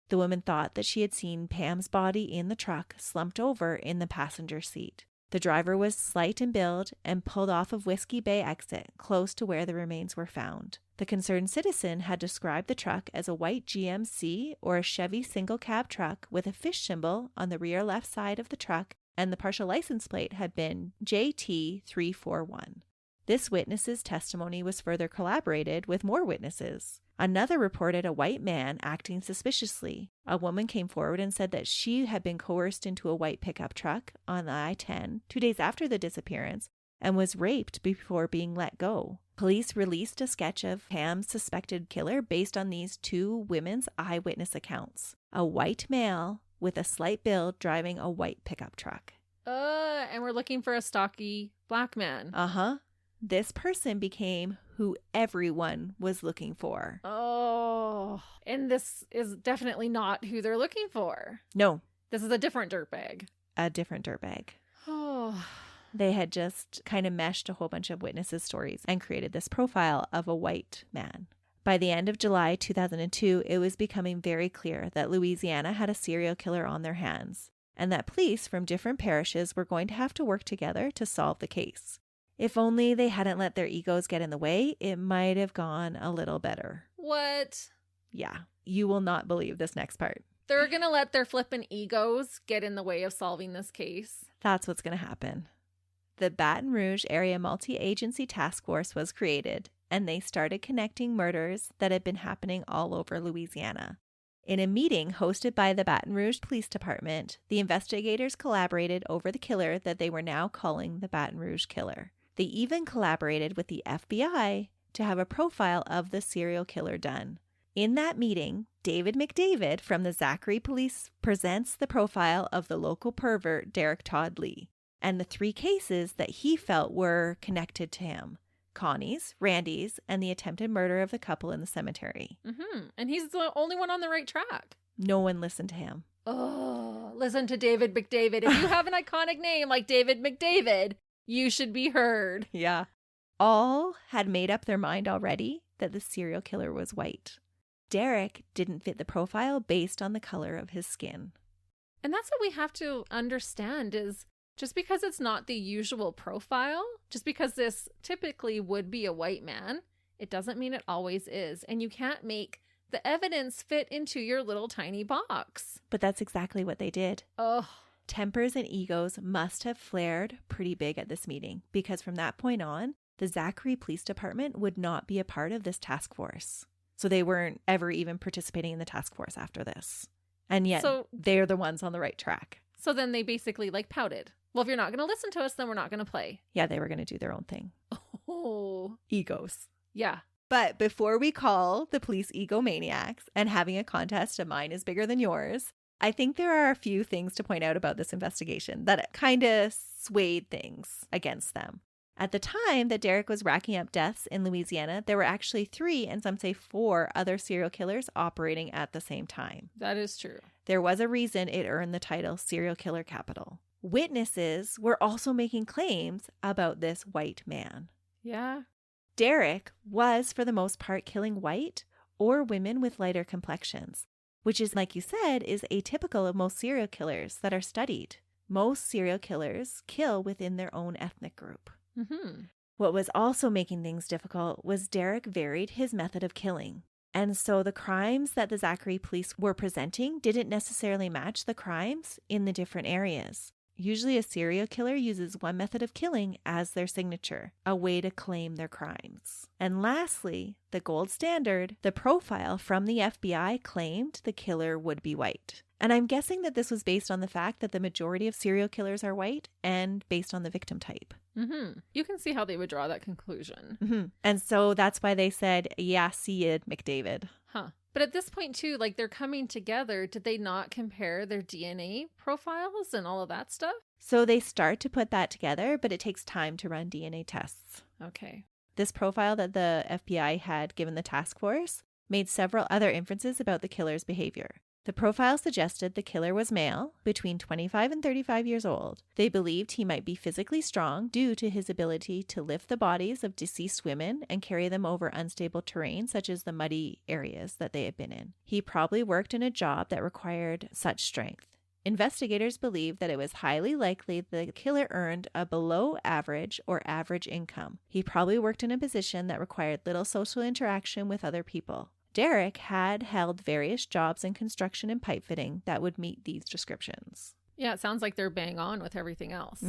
Speaker 2: The woman thought that she had seen Pam's body in the truck slumped over in the passenger seat. The driver was slight in build and pulled off of Whiskey Bay exit, close to where the remains were found. The concerned citizen had described the truck as a white GMC or a Chevy single cab truck with a fish symbol on the rear left side of the truck, and the partial license plate had been JT341. This witness's testimony was further corroborated with more witnesses. Another reported a white man acting suspiciously. A woman came forward and said that she had been coerced into a white pickup truck on the I-10 2 days after the disappearance and was raped before being let go. Police released a sketch of Pam's suspected killer based on these 2 women's eyewitness accounts. A white male with a slight build driving a white pickup truck.
Speaker 1: And we're looking for a stocky black man.
Speaker 2: Uh-huh. This person became who everyone was looking for.
Speaker 1: Oh, and this is definitely not who they're looking for.
Speaker 2: No.
Speaker 1: This is a different dirtbag.
Speaker 2: A different dirtbag.
Speaker 1: Oh.
Speaker 2: They had just kind of meshed a whole bunch of witnesses' stories and created this profile of a white man. By the end of July 2002, it was becoming very clear that Louisiana had a serial killer on their hands, and that police from different parishes were going to have to work together to solve the case. If only they hadn't let their egos get in the way, it might have gone a little better.
Speaker 1: What?
Speaker 2: Yeah, you will not believe this next part.
Speaker 1: They're going to let their flippin' egos get in the way of solving this case.
Speaker 2: That's what's going to happen. The Baton Rouge Area Multi-Agency Task Force was created, and they started connecting murders that had been happening all over Louisiana. In a meeting hosted by the Baton Rouge Police Department, the investigators collaborated over the killer that they were now calling the Baton Rouge Killer. They even collaborated with the FBI to have a profile of the serial killer done. In that meeting, David McDavid from the Zachary Police presents the profile of the local pervert Derrick Todd Lee and the 3 cases that he felt were connected to him: Connie's, Randy's, and the attempted murder of the couple in the cemetery.
Speaker 1: And he's the only one on the right track.
Speaker 2: No one listened to him.
Speaker 1: Oh, listen to David McDavid. If you have an iconic name like David McDavid, you should be heard.
Speaker 2: Yeah. All had made up their mind already that the serial killer was white. Derrick didn't fit the profile based on the color of his skin.
Speaker 1: And that's what we have to understand is just because it's not the usual profile, just because this typically would be a white man, it doesn't mean it always is. And you can't make the evidence fit into your little tiny box.
Speaker 2: But that's exactly what they did.
Speaker 1: Oh.
Speaker 2: Tempers and egos must have flared pretty big at this meeting, because from that point on, the Zachary Police Department would not be a part of this task force. So they weren't ever even participating in the task force after this. And yet they're the ones on the right track.
Speaker 1: So then they basically pouted. Well, if you're not going to listen to us, then we're not going to play.
Speaker 2: Yeah, they were going to do their own thing.
Speaker 1: Oh.
Speaker 2: Egos.
Speaker 1: Yeah.
Speaker 2: But before we call the police egomaniacs and having a contest of mine is bigger than yours, I think there are a few things to point out about this investigation that kind of swayed things against them. At the time that Derrick was racking up deaths in Louisiana, there were actually 3 and some say 4 other serial killers operating at the same time.
Speaker 1: That is true.
Speaker 2: There was a reason it earned the title serial killer capital. Witnesses were also making claims about this white man.
Speaker 1: Yeah.
Speaker 2: Derrick was, for the most part, killing white or women with lighter complexions, which is, like you said, is atypical of most serial killers that are studied. Most serial killers kill within their own ethnic group. What was also making things difficult was Derrick varied his method of killing. And so the crimes that the Zachary police were presenting didn't necessarily match the crimes in the different areas. Usually a serial killer uses one method of killing as their signature, a way to claim their crimes. And lastly, the gold standard, the profile from the FBI claimed the killer would be white. And I'm guessing that this was based on the fact that the majority of serial killers are white and based on the victim type.
Speaker 1: You can see how they would draw that conclusion.
Speaker 2: And so that's why they said, yeah, see it, McDavid.
Speaker 1: But at this point, too, they're coming together. Did they not compare their DNA profiles and all of that stuff?
Speaker 2: So they start to put that together, but it takes time to run DNA tests.
Speaker 1: Okay.
Speaker 2: This profile that the FBI had given the task force made several other inferences about the killer's behavior. The profile suggested the killer was male, between 25 and 35 years old. They believed he might be physically strong due to his ability to lift the bodies of deceased women and carry them over unstable terrain, such as the muddy areas that they had been in. He probably worked in a job that required such strength. Investigators believe that it was highly likely the killer earned a below average or average income. He probably worked in a position that required little social interaction with other people. Derrick had held various jobs in construction and pipe fitting that would meet these descriptions.
Speaker 1: Yeah, it sounds like they're bang on with everything else.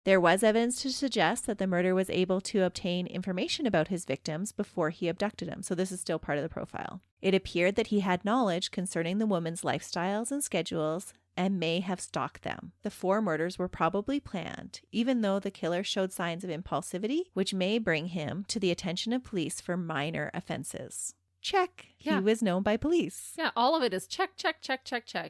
Speaker 2: There was evidence to suggest that the murderer was able to obtain information about his victims before he abducted them, so this is still part of the profile. It appeared that he had knowledge concerning the woman's lifestyles and schedules and may have stalked them. The 4 murders were probably planned, even though the killer showed signs of impulsivity, which may bring him to the attention of police for minor offenses. Check. Yeah. He was known by police.
Speaker 1: Yeah, all of it is check,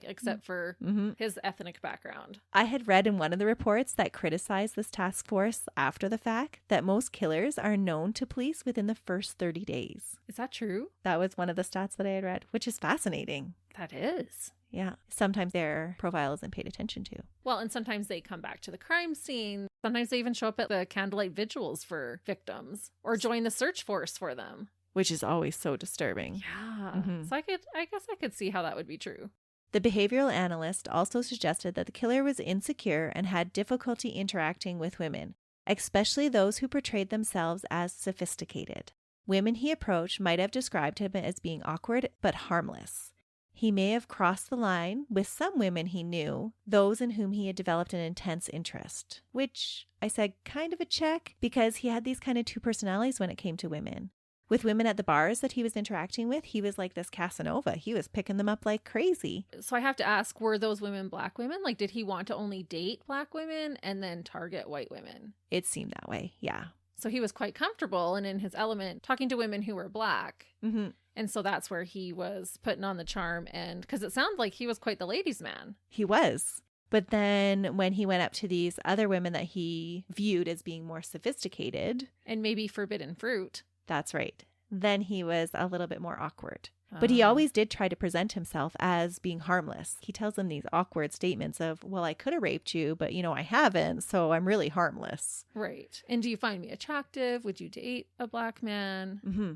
Speaker 1: except for his ethnic background.
Speaker 2: I had read in one of the reports that criticized this task force after the fact that most killers are known to police within the first 30 days.
Speaker 1: Is that true?
Speaker 2: That was one of the stats that I had read, which is fascinating.
Speaker 1: That is.
Speaker 2: Yeah. Sometimes their profile isn't paid attention to.
Speaker 1: Well, and sometimes they come back to the crime scene. Sometimes they even show up at the candlelight vigils for victims or join the search force for them.
Speaker 2: which is always so disturbing.
Speaker 1: Yeah. So I guess I could see how that would be true.
Speaker 2: The behavioral analyst also suggested that the killer was insecure and had difficulty interacting with women, especially those who portrayed themselves as sophisticated. Women he approached might have described him as being awkward but harmless. He may have crossed the line with some women he knew, those in whom he had developed an intense interest, which I said kind of a check because he had these kind of two personalities when it came to women. With women at the bars that he was interacting with, he was like this Casanova. He was picking them up like crazy.
Speaker 1: So I have to ask, were those women Black women? Like, did he want to only date Black women and then target white women?
Speaker 2: It seemed that way, yeah.
Speaker 1: So he was quite comfortable and in his element talking to women who were Black.
Speaker 2: Mm-hmm.
Speaker 1: And so that's where he was putting on the charm. And because it sounded like he was quite the ladies' man.
Speaker 2: He was. But then when he went up to these other women that he viewed as being more sophisticated.
Speaker 1: And maybe forbidden fruit.
Speaker 2: That's right. Then he was a little bit more awkward. But he always did try to present himself as being harmless. He tells them these awkward statements of, well, I could have raped you, but, I haven't, so I'm really harmless.
Speaker 1: Right. And do you find me attractive? Would you date a Black man?
Speaker 2: Mm-hmm.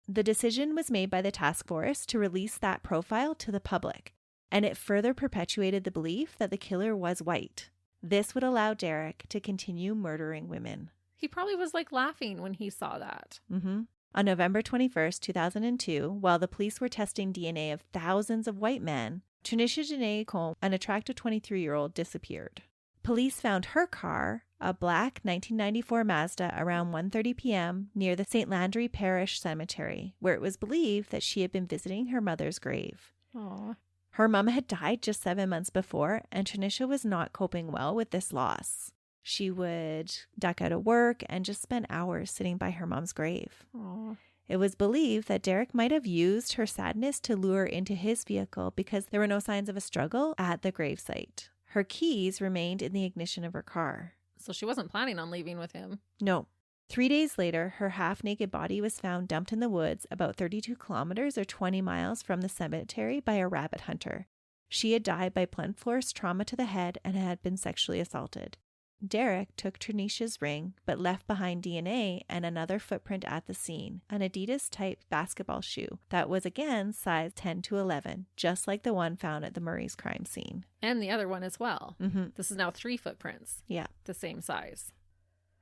Speaker 2: The decision was made by the task force to release that profile to the public, and it further perpetuated the belief that the killer was white. This would allow Derrick to continue murdering women.
Speaker 1: He probably was like laughing when he saw that.
Speaker 2: Mm-hmm. On November 21st, 2002, while the police were testing DNA of thousands of white men, Tanisha Janae Combe, an attractive 23-year-old, disappeared. Police found her car, a black 1994 Mazda, around 1:30 p.m. near the St. Landry Parish Cemetery, where it was believed that she had been visiting her mother's grave.
Speaker 1: Aww.
Speaker 2: Her mom had died just 7 months before, and Tanisha was not coping well with this loss. She would duck out of work and just spend hours sitting by her mom's grave.
Speaker 1: Aww.
Speaker 2: It was believed that Derrick might have used her sadness to lure her into his vehicle because there were no signs of a struggle at the gravesite. Her keys remained in the ignition of her car.
Speaker 1: So she wasn't planning on leaving with him.
Speaker 2: No. 3 days later, her half-naked body was found dumped in the woods about 32 kilometers or 20 miles from the cemetery by a rabbit hunter. She had died by blunt force trauma to the head and had been sexually assaulted. Derrick took Tanisha's ring, but left behind DNA and another footprint at the scene, an Adidas-type basketball shoe that was again size 10 to 11, just like the one found at the Murray's crime scene.
Speaker 1: And the other one as well.
Speaker 2: Mm-hmm.
Speaker 1: This is now 3 footprints.
Speaker 2: Yeah.
Speaker 1: The same size.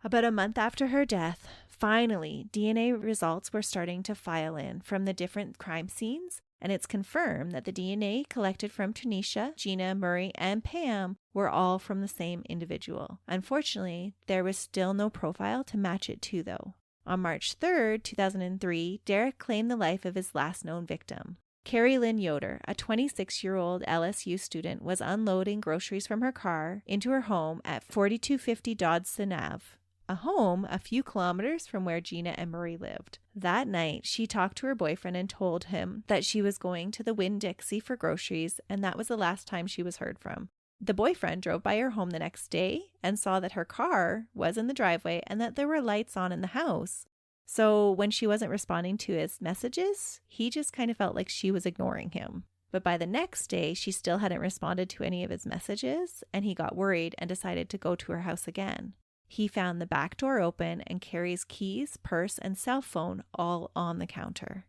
Speaker 2: About a month after her death, finally, DNA results were starting to file in from the different crime scenes, and it's confirmed that the DNA collected from Tanisha, Gina, Murray, and Pam were all from the same individual. Unfortunately, there was still no profile to match it to, though. On March 3rd, 2003, Derrick claimed the life of his last known victim. Carrie Lynn Yoder, a 26-year-old LSU student, was unloading groceries from her car into her home at 4250 Dodson Ave, a home a few kilometers from where Gina and Murray lived. That night, she talked to her boyfriend and told him that she was going to the Winn-Dixie for groceries, and that was the last time she was heard from. The boyfriend drove by her home the next day and saw that her car was in the driveway and that there were lights on in the house. So when she wasn't responding to his messages, he just kind of felt like she was ignoring him. But by the next day, she still hadn't responded to any of his messages, and he got worried and decided to go to her house again. He found the back door open and Carrie's keys, purse, and cell phone all on the counter.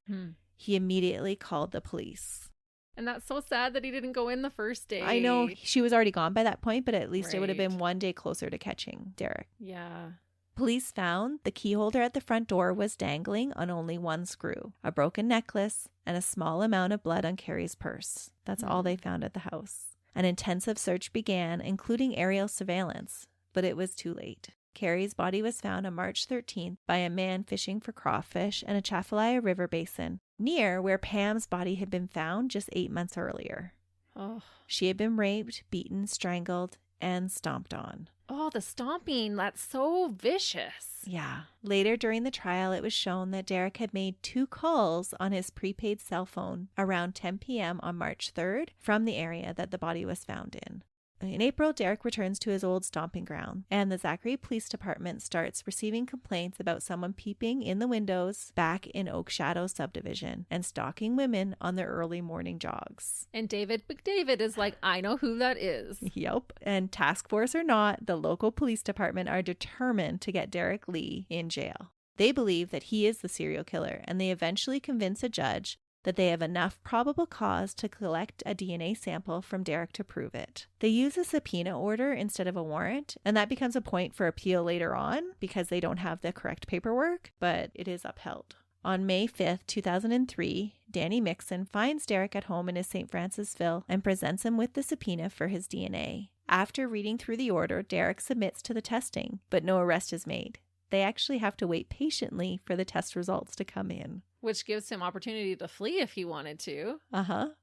Speaker 2: He immediately called the police.
Speaker 1: And that's so sad that he didn't go in the first day.
Speaker 2: I know she was already gone by that point, but at least
Speaker 1: Right.
Speaker 2: it would have been one day closer to catching Derrick.
Speaker 1: Yeah.
Speaker 2: Police found the key holder at the front door was dangling on only one screw, a broken necklace, and a small amount of blood on Carrie's purse. That's all they found at the house. An intensive search began, including aerial surveillance, but it was too late. Carrie's body was found on March 13th by a man fishing for crawfish in a Chafalaya River basin, near where Pam's body had been found just 8 months earlier.
Speaker 1: Oh.
Speaker 2: She had been raped, beaten, strangled, and stomped on.
Speaker 1: Oh, the stomping. That's so vicious.
Speaker 2: Yeah. Later during the trial, it was shown that Derrick had made 2 calls on his prepaid cell phone around 10 p.m. on March 3rd from the area that the body was found in. In April, Derrick returns to his old stomping ground, and the Zachary Police Department starts receiving complaints about someone peeping in the windows back in Oak Shadow subdivision and stalking women on their early morning jogs.
Speaker 1: And David McDavid is like, I know who that is.
Speaker 2: Yep. And task force or not, the local police department are determined to get Derrick Lee in jail. They believe that he is the serial killer, and they eventually convince a judge that they have enough probable cause to collect a DNA sample from Derrick to prove it. They use a subpoena order instead of a warrant, and that becomes a point for appeal later on because they don't have the correct paperwork, but it is upheld. On May 5th, 2003, Danny Mixon finds Derrick at home in his St. Francisville and presents him with the subpoena for his DNA. After reading through the order, Derrick submits to the testing, but no arrest is made. They actually have to wait patiently for the test results to come in.
Speaker 1: Which gives him opportunity to flee if he wanted to.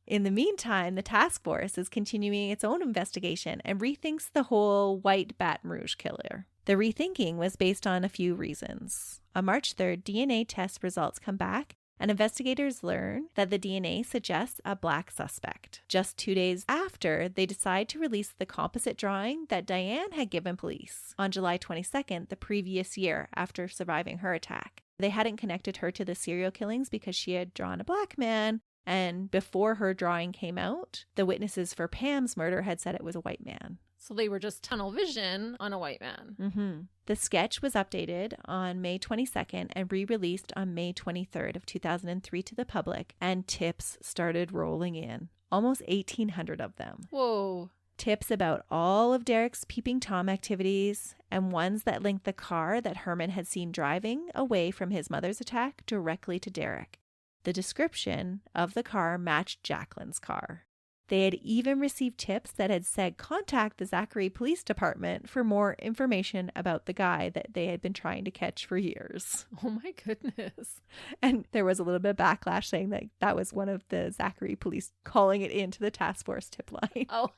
Speaker 2: In the meantime, the task force is continuing its own investigation and rethinks the whole white Baton Rouge killer. The rethinking was based on a few reasons. On March 3rd, DNA test results come back, and investigators learn that the DNA suggests a black suspect. Just 2 days after, they decide to release the composite drawing that Diane had given police on July 22nd, the previous year, after surviving her attack. They hadn't connected her to the serial killings because she had drawn a black man, and before her drawing came out, the witnesses for Pam's murder had said it was a white man.
Speaker 1: So they were just tunnel vision on a white man.
Speaker 2: The sketch was updated on May 22nd and re-released on May 23rd of 2003 to the public, and tips started rolling in. Almost 1,800 of them.
Speaker 1: Whoa.
Speaker 2: Tips about all of Derrick's peeping Tom activities, and ones that linked the car that Herman had seen driving away from his mother's attack directly to Derrick. The description of the car matched Jacqueline's car. They had even received tips that had said contact the Zachary Police Department for more information about the guy that they had been trying to catch for years.
Speaker 1: Oh my goodness.
Speaker 2: And there was a little bit of backlash saying that that was one of the Zachary police calling it into the task force tip line.
Speaker 1: Oh.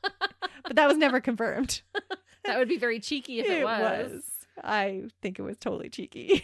Speaker 2: But that was never confirmed.
Speaker 1: That would be very cheeky if it was.
Speaker 2: I think it was totally cheeky.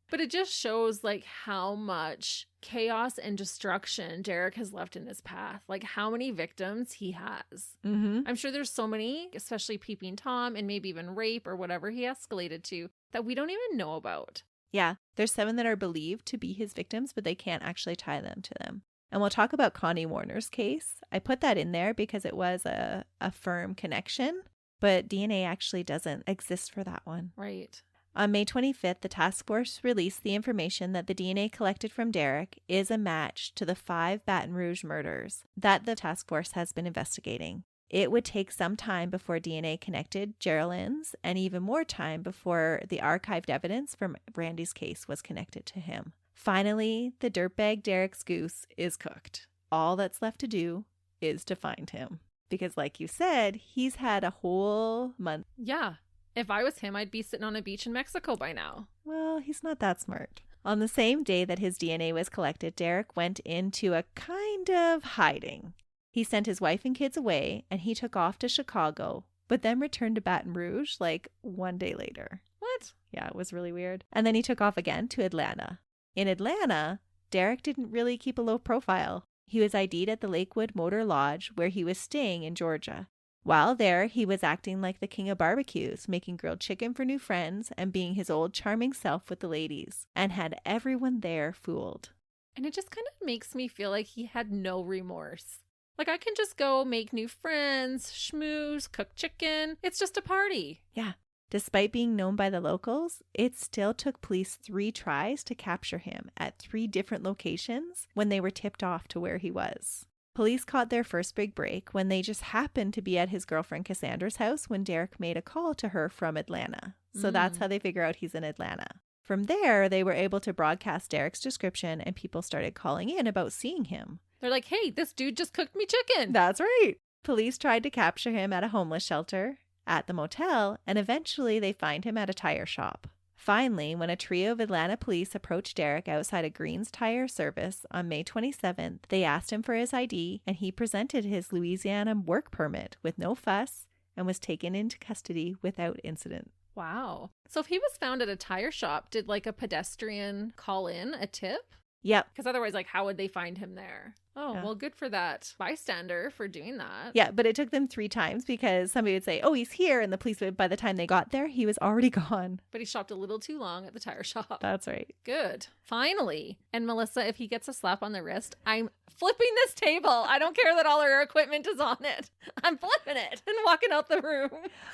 Speaker 1: But it just shows like how much chaos and destruction Derrick has left in his path. Like how many victims he has. I'm sure there's so many, especially peeping Tom and maybe even rape or whatever he escalated to, that we don't even know about.
Speaker 2: Yeah, there's 7 that are believed to be his victims, but they can't actually tie them to them. And we'll talk about Connie Warner's case. I put that in there because it was a firm connection, but DNA actually doesn't exist for that one.
Speaker 1: Right.
Speaker 2: On May 25th, the task force released the information that the DNA collected from Derrick is a match to the 5 Baton Rouge murders that the task force has been investigating. It would take some time before DNA connected Geraldine's, and even more time before the archived evidence from Randy's case was connected to him. Finally, the dirtbag Derrick's goose is cooked. All that's left to do is to find him. Because like you said, he's had a whole month.
Speaker 1: Yeah. If I was him, I'd be sitting on a beach in Mexico by now.
Speaker 2: Well, he's not that smart. On the same day that his DNA was collected, Derrick went into a kind of hiding. He sent his wife and kids away, and he took off to Chicago, but then returned to Baton Rouge like 1 day later.
Speaker 1: What?
Speaker 2: Yeah, it was really weird. And then he took off again to Atlanta. In Atlanta, Derrick didn't really keep a low profile. He was ID'd at the Lakewood Motor Lodge, where he was staying in Georgia. While there, he was acting like the king of barbecues, making grilled chicken for new friends and being his old charming self with the ladies, and had everyone there fooled.
Speaker 1: And it just kind of makes me feel like he had no remorse. Like, I can just go make new friends, schmooze, cook chicken. It's just a party.
Speaker 2: Yeah. Despite being known by the locals, it still took police 3 tries to capture him at 3 different locations when they were tipped off to where he was. Police caught their first big break when they just happened to be at his girlfriend Cassandra's house when Derrick made a call to her from Atlanta. So that's how they figure out he's in Atlanta. From there, they were able to broadcast Derrick's description, and people started calling in about seeing him.
Speaker 1: They're like, hey, this dude just cooked me chicken.
Speaker 2: That's right. Police tried to capture him at a homeless shelter, at the motel, and eventually they find him at a tire shop. Finally, when a trio of Atlanta police approached Derrick outside of Green's Tire Service on May 27th, they asked him for his ID, and he presented his Louisiana work permit with no fuss and was taken into custody without incident.
Speaker 1: Wow. So if he was found at a tire shop, did like a pedestrian call in a tip?
Speaker 2: Yep.
Speaker 1: Because otherwise, like, how would they find him there? Oh,
Speaker 2: Yeah.
Speaker 1: well, good for that bystander for doing that.
Speaker 2: Yeah, but it took them 3 times because somebody would say, oh, he's here. And the police would, by the time they got there, he was already gone.
Speaker 1: But he shopped a little too long at the tire shop.
Speaker 2: That's right.
Speaker 1: Good. Finally. And Melissa, if he gets a slap on the wrist, I'm flipping this table. I don't care that all our equipment is on it. I'm flipping it and walking out the room.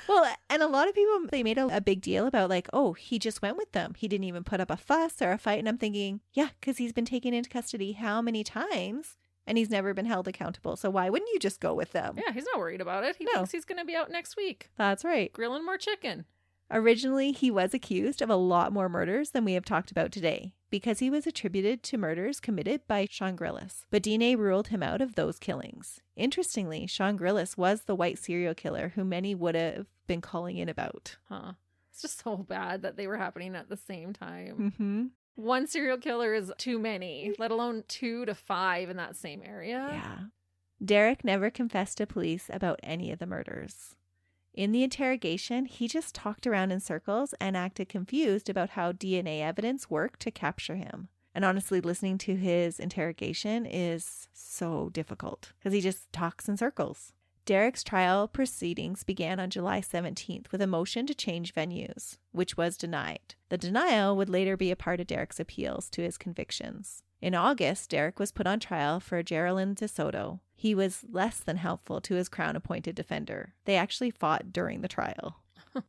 Speaker 2: Well, and a lot of people, they made a big deal about like, oh, he just went with them. He didn't even put up a fuss or a fight. And I'm thinking, yeah, because he's been taken into custody how many times? And he's never been held accountable. So why wouldn't you just go with them?
Speaker 1: Yeah, he's not worried about it. He thinks he's going to be out next week.
Speaker 2: That's right.
Speaker 1: Grilling more chicken.
Speaker 2: Originally, he was accused of a lot more murders than we have talked about today because he was attributed to murders committed by Sean Grillis. But DNA ruled him out of those killings. Interestingly, Sean Grillis was the white serial killer who many would have been calling in about.
Speaker 1: Huh. It's just so bad that they were happening at the same time.
Speaker 2: Mm-hmm.
Speaker 1: One serial killer is too many, let alone 2 to 5 in that same area.
Speaker 2: Yeah. Derrick never confessed to police about any of the murders. In the interrogation, he just talked around in circles and acted confused about how DNA evidence worked to capture him. And honestly, listening to his interrogation is so difficult because he just talks in circles. Derrick's trial proceedings began on July 17th with a motion to change venues, which was denied. The denial would later be a part of Derrick's appeals to his convictions. In August, Derrick was put on trial for Geraldine DeSoto. He was less than helpful to his Crown-appointed defender. They actually fought during the trial.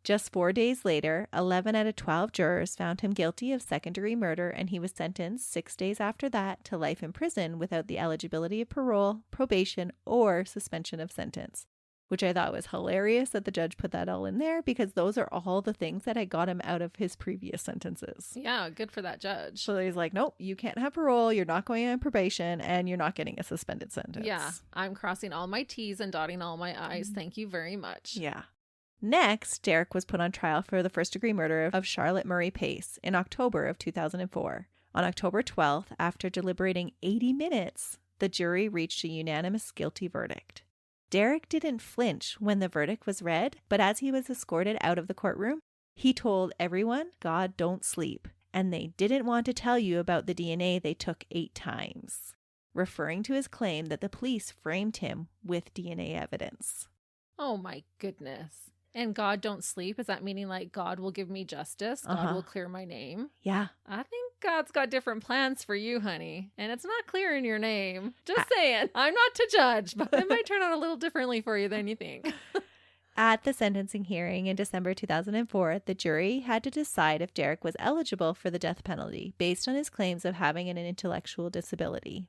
Speaker 2: Just 4 days later, 11 out of 12 jurors found him guilty of second-degree murder, and he was sentenced 6 days after that to life in prison without the eligibility of parole, probation, or suspension of sentence, which I thought was hilarious that the judge put that all in there because those are all the things that had got him out of his previous sentences.
Speaker 1: Yeah, good for that judge.
Speaker 2: So he's like, nope, you can't have parole, you're not going on probation, and you're not getting a suspended sentence.
Speaker 1: Yeah, I'm crossing all my T's and dotting all my I's. Thank you very much.
Speaker 2: Yeah. Next, Derrick was put on trial for the first-degree murder of Charlotte Murray Pace in October of 2004. On October 12th, after deliberating 80 minutes, the jury reached a unanimous guilty verdict. Derrick didn't flinch when the verdict was read, but as he was escorted out of the courtroom, he told everyone, God don't sleep, and they didn't want to tell you about the DNA they took 8 times, referring to his claim that the police framed him with DNA evidence.
Speaker 1: Oh my goodness. And God don't sleep? Is that meaning like God will give me justice? God will clear my name?
Speaker 2: Yeah.
Speaker 1: I think God's got different plans for you, honey. And it's not clear in your name. Just saying. I'm not to judge, but it might turn out a little differently for you than you think.
Speaker 2: At the sentencing hearing in December 2004, the jury had to decide if Derrick was eligible for the death penalty based on his claims of having an intellectual disability.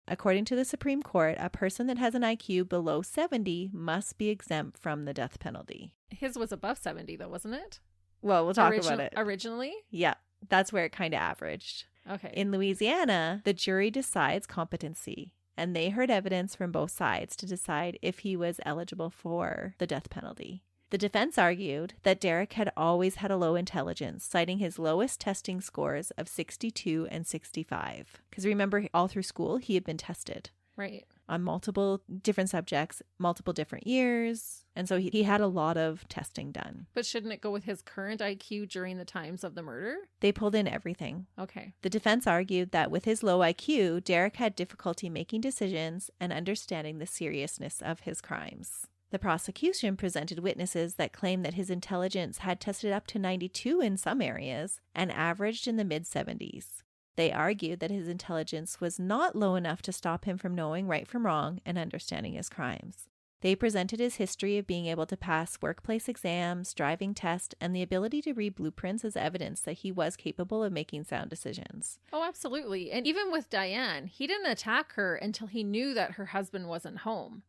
Speaker 2: According to the Supreme Court, a person that has an IQ below 70 must be exempt from the death penalty.
Speaker 1: His was above 70 though, wasn't it?
Speaker 2: Well, we'll talk about it.
Speaker 1: Originally?
Speaker 2: Yeah, that's where it kind of averaged.
Speaker 1: Okay.
Speaker 2: In Louisiana, the jury decides competency, and they heard evidence from both sides to decide if he was eligible for the death penalty. The defense argued that Derrick had always had a low intelligence, citing his lowest testing scores of 62 and 65. Because remember, all through school, he had been tested.
Speaker 1: Right.
Speaker 2: On multiple different subjects, multiple different years. And so he had a lot of testing done.
Speaker 1: But shouldn't it go with his current IQ during the times of the murder?
Speaker 2: They pulled in everything.
Speaker 1: Okay.
Speaker 2: The defense argued that with his low IQ, Derrick had difficulty making decisions and understanding the seriousness of his crimes. The prosecution presented witnesses that claimed that his intelligence had tested up to 92 in some areas and averaged in the mid-70s. They argued that his intelligence was not low enough to stop him from knowing right from wrong and understanding his crimes. They presented his history of being able to pass workplace exams, driving tests, and the ability to read blueprints as evidence that he was capable of making sound decisions.
Speaker 1: Oh, absolutely. And even with Diane, he didn't attack her until he knew that her husband wasn't home.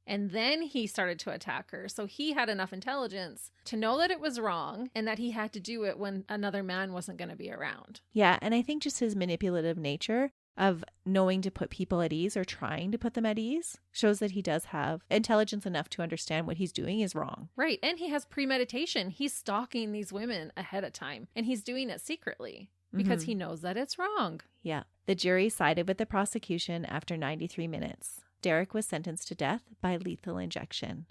Speaker 1: And then he started to attack her. So he had enough intelligence to know that it was wrong and that he had to do it when another man wasn't going to be around.
Speaker 2: Yeah, and I think just his manipulative nature of knowing to put people at ease or trying to put them at ease shows that he does have intelligence enough to understand what he's doing is wrong.
Speaker 1: Right. And he has premeditation. He's stalking these women ahead of time, and he's doing it secretly because he knows that it's wrong.
Speaker 2: Yeah. The jury sided with the prosecution after 93 minutes. Derrick was sentenced to death by lethal injection.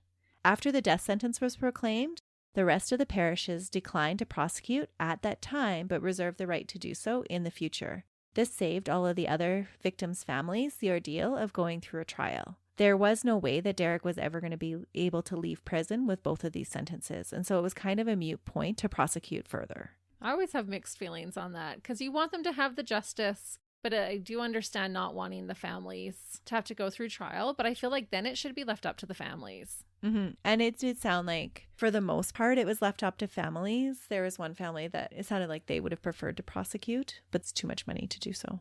Speaker 2: After the death sentence was proclaimed, the rest of the parishes declined to prosecute at that time, but reserved the right to do so in the future. This saved all of the other victims' families the ordeal of going through a trial. There was no way that Derrick was ever going to be able to leave prison with both of these sentences, and so it was kind of a moot point to prosecute further.
Speaker 1: I always have mixed feelings on that because you want them to have the justice, but I do understand not wanting the families to have to go through trial, but I feel like then it should be left up to the families.
Speaker 2: Mm-hmm. And it did sound like, for the most part, it was left up to families. There was one family that it sounded like they would have preferred to prosecute, but it's too much money to do so.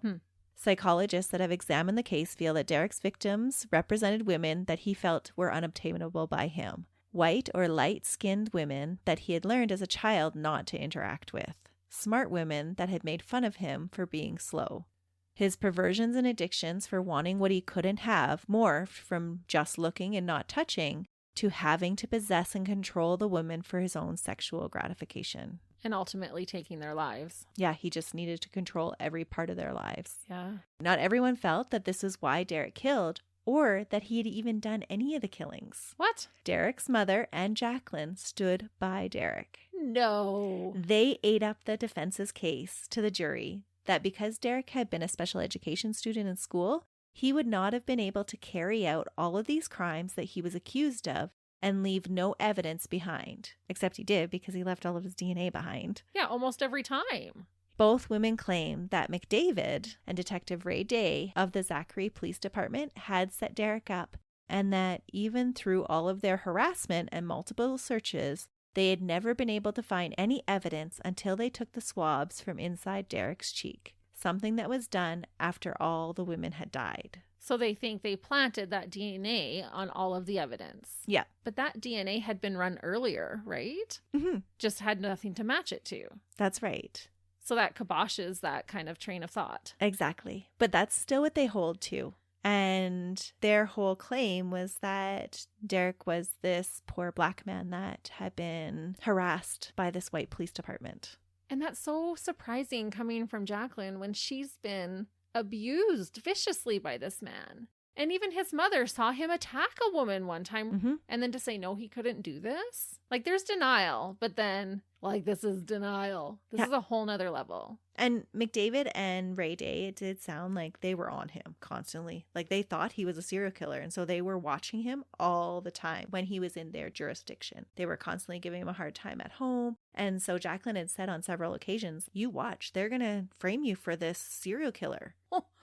Speaker 2: Psychologists that have examined the case feel that Derrick's victims represented women that he felt were unobtainable by him. White or light-skinned women that he had learned as a child not to interact with. Smart women that had made fun of him for being slow. His perversions and addictions for wanting what he couldn't have morphed from just looking and not touching to having to possess and control the woman for his own sexual gratification.
Speaker 1: And ultimately taking their lives.
Speaker 2: Yeah, he just needed to control every part of their lives.
Speaker 1: Yeah.
Speaker 2: Not everyone felt that this was why Derrick killed, or that he had even done any of the killings.
Speaker 1: What?
Speaker 2: Derrick's mother and Jacqueline stood by Derrick.
Speaker 1: No.
Speaker 2: They ate up the defense's case to the jury that because Derrick had been a special education student in school, he would not have been able to carry out all of these crimes that he was accused of and leave no evidence behind. Except he did, because he left all of his DNA behind.
Speaker 1: Yeah, almost every time.
Speaker 2: Both women claim that McDavid and Detective Ray Day of the Zachary Police Department had set Derrick up, and that even through all of their harassment and multiple searches, they had never been able to find any evidence until they took the swabs from inside Derrick's cheek, something that was done after all the women had died.
Speaker 1: So they think they planted that DNA on all of the evidence.
Speaker 2: Yeah.
Speaker 1: But that DNA had been run earlier, right?
Speaker 2: Mm-hmm.
Speaker 1: Just had nothing to match it to.
Speaker 2: That's right.
Speaker 1: So that kiboshes that kind of train of thought.
Speaker 2: Exactly. But that's still what they hold to. And their whole claim was that Derrick was this poor black man that had been harassed by this white police department.
Speaker 1: And that's so surprising coming from Jacqueline when she's been abused viciously by this man. And even his mother saw him attack a woman one time, and then to say, no, he couldn't do this. Like, there's denial, but then, like, this is denial. This is a whole nother level.
Speaker 2: And McDavid and Ray Day, it did sound like they were on him constantly. Like, they thought he was a serial killer, and so they were watching him all the time when he was in their jurisdiction. They were constantly giving him a hard time at home. And so Jacqueline had said on several occasions, you watch, they're going to frame you for this serial killer.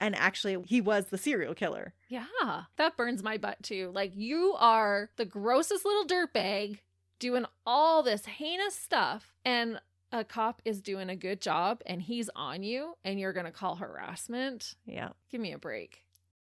Speaker 2: And actually, he was the serial killer.
Speaker 1: Yeah, that burns my butt too. Like, you are the grossest little dirtbag doing all this heinous stuff, and a cop is doing a good job and he's on you and you're going to call harassment.
Speaker 2: Yeah.
Speaker 1: Give me a break.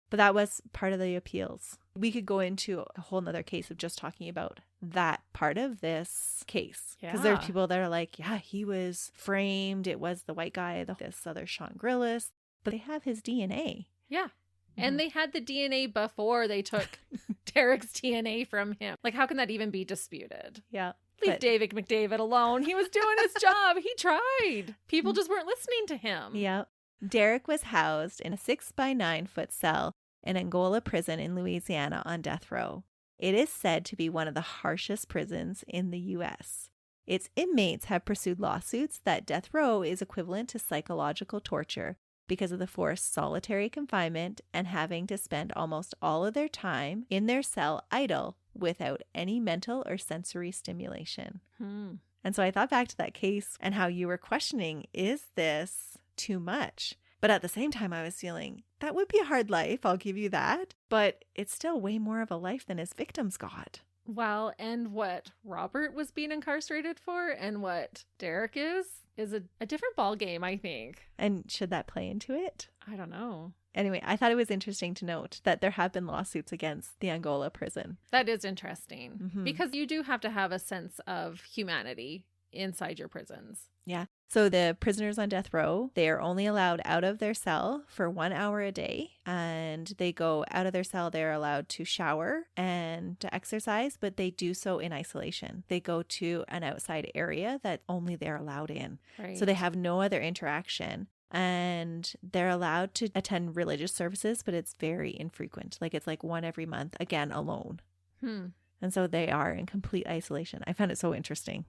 Speaker 2: But that was part of the appeals. We could go into a whole nother case of just talking about that part of this case. Because there are people that are like, yeah, he was framed. It was the white guy, this other Sean Grillis. But they have his DNA.
Speaker 1: Yeah. And they had the DNA before they took Derrick's DNA from him. Like, how can that even be disputed?
Speaker 2: Yeah.
Speaker 1: Leave David McDavid alone. He was doing his job. He tried. People just weren't listening to him.
Speaker 2: Yeah. Derrick was housed in a 6-by-9-foot cell in Angola prison in Louisiana on death row. It is said to be one of the harshest prisons in the U.S. Its inmates have pursued lawsuits that death row is equivalent to psychological torture because of the forced solitary confinement and having to spend almost all of their time in their cell idle without any mental or sensory stimulation. And so I thought back to that case and how you were questioning, is this too much? But at the same time, I was feeling that would be a hard life. I'll give you that. But it's still way more of a life than his victims got.
Speaker 1: Well, and what Robert was being incarcerated for and what Derrick is a different ball game, I think.
Speaker 2: And should that play into it?
Speaker 1: I don't know.
Speaker 2: Anyway, I thought it was interesting to note that there have been lawsuits against the Angola prison.
Speaker 1: That is interesting because you do have to have a sense of humanity inside your prisons.
Speaker 2: Yeah. So the prisoners on death row, they are only allowed out of their cell for 1 hour a day. And they go out of their cell, they're allowed to shower and to exercise, but they do so in isolation. They go to an outside area that only they're allowed in.
Speaker 1: Right.
Speaker 2: So they have no other interaction. And they're allowed to attend religious services, but it's very infrequent. Like, it's like one every month, again, alone. And so they are in complete isolation. I found it so interesting.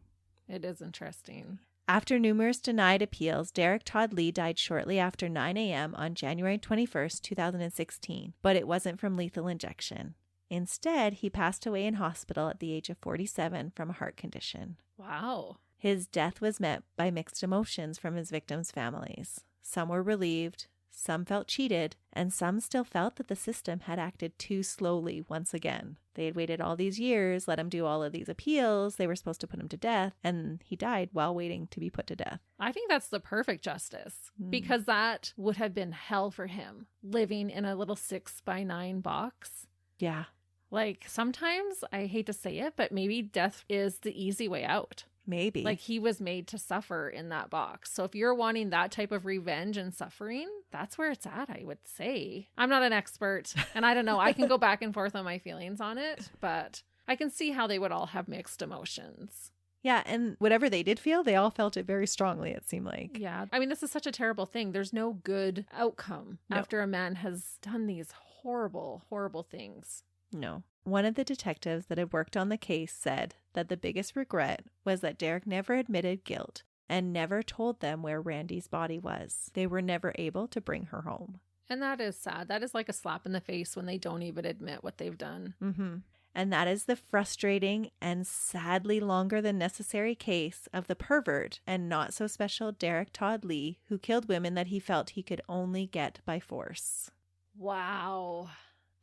Speaker 1: It is interesting.
Speaker 2: After numerous denied appeals, Derrick Todd Lee died shortly after 9 a.m. on January 21st, 2016, but it wasn't from lethal injection. Instead, he passed away in hospital at the age of 47 from a heart condition.
Speaker 1: Wow.
Speaker 2: His death was met by mixed emotions from his victims' families. Some were relieved, some felt cheated, and some still felt that the system had acted too slowly once again. They had waited all these years, let him do all of these appeals, they were supposed to put him to death, and he died while waiting to be put to death.
Speaker 1: I think that's the perfect justice, because that would have been hell for him, living in a little 6x9 box.
Speaker 2: Yeah.
Speaker 1: Like, sometimes, I hate to say it, but maybe death is the easy way out.
Speaker 2: Maybe.
Speaker 1: Like, he was made to suffer in that box. So if you're wanting that type of revenge and suffering, that's where it's at, I would say. I'm not an expert, and I don't know. I can go back and forth on my feelings on it, but I can see how they would all have mixed emotions.
Speaker 2: Yeah, and whatever they did feel, they all felt it very strongly, it seemed like.
Speaker 1: Yeah. I mean, this is such a terrible thing. There's no good outcome after a man has done these horrible, horrible things.
Speaker 2: No. One of the detectives that had worked on the case said that the biggest regret was that Derrick never admitted guilt and never told them where Randy's body was. They were never able to bring her home.
Speaker 1: And that is sad. That is like a slap in the face when they don't even admit what they've done.
Speaker 2: Mm-hmm. And that is the frustrating and sadly longer than necessary case of the pervert and not so special Derrick Todd Lee, who killed women that he felt he could only get by force.
Speaker 1: Wow.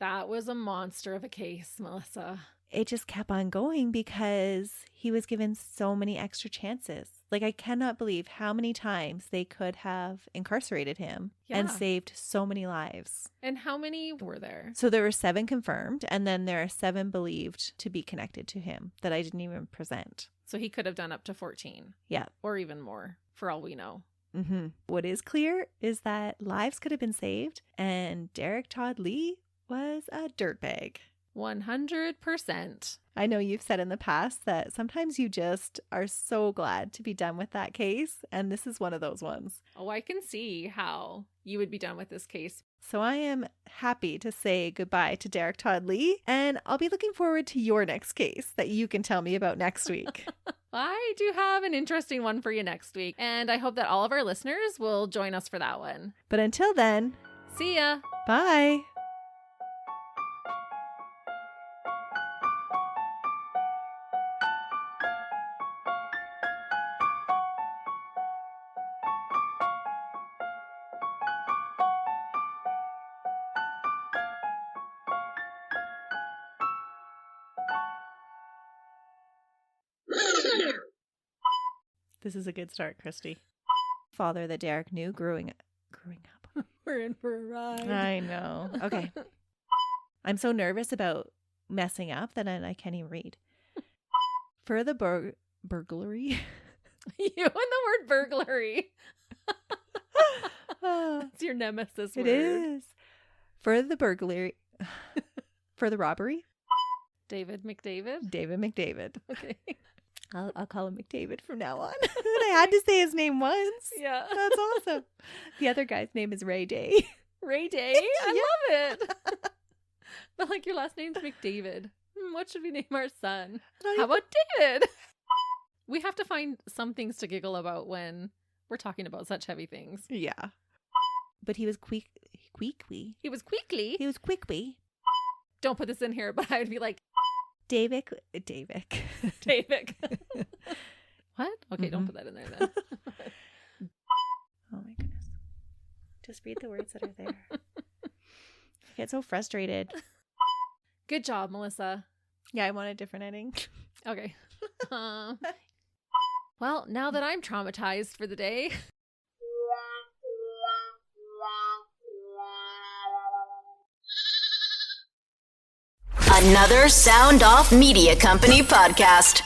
Speaker 1: That was a monster of a case, Melissa.
Speaker 2: It just kept on going because he was given so many extra chances. Like, I cannot believe how many times they could have incarcerated him and saved so many lives.
Speaker 1: And how many were there?
Speaker 2: So there were 7 confirmed, and then there are 7 believed to be connected to him that I didn't even present.
Speaker 1: So he could have done up to 14.
Speaker 2: Yeah.
Speaker 1: Or even more, for all we know.
Speaker 2: Mm-hmm. What is clear is that lives could have been saved, and Derrick Todd Lee was a dirtbag.
Speaker 1: 100%.
Speaker 2: I know you've said in the past that sometimes you just are so glad to be done with that case, and this is one of those ones.
Speaker 1: Oh, I can see how you would be done with this case.
Speaker 2: So I am happy to say goodbye to Derrick Todd Lee, and I'll be looking forward to your next case that you can tell me about next week.
Speaker 1: I do have an interesting one for you next week, and I hope that all of our listeners will join us for that one.
Speaker 2: But until then,
Speaker 1: see ya.
Speaker 2: Bye. This is a good start, Christy. Father that Derrick knew growing up.
Speaker 1: We're in for a ride.
Speaker 2: I know. Okay. I'm so nervous about messing up that I can't even read. For the burglary.
Speaker 1: You and the word burglary. It's your nemesis word.
Speaker 2: It is. For the burglary. For the robbery.
Speaker 1: David McDavid?
Speaker 2: David McDavid.
Speaker 1: Okay.
Speaker 2: I'll call him McDavid from now on. I had to say his name once.
Speaker 1: Yeah.
Speaker 2: That's awesome. The other guy's name is Ray Day.
Speaker 1: Ray Day? I love it. But like your last name's McDavid. What should we name our son? How about David? We have to find some things to giggle about when we're talking about such heavy things.
Speaker 2: Yeah. But he was quickly.
Speaker 1: He was quickly.
Speaker 2: He was quickly.
Speaker 1: Don't put this in here, but I would be like,
Speaker 2: David.
Speaker 1: What? Okay, don't put that in there then.
Speaker 2: Oh my goodness. Just read the words that are there. I get so frustrated.
Speaker 1: Good job, Melissa.
Speaker 2: Yeah, I want a different ending.
Speaker 1: Okay. Well, now that I'm traumatized for the day.
Speaker 3: Another Sound Off Media Company podcast.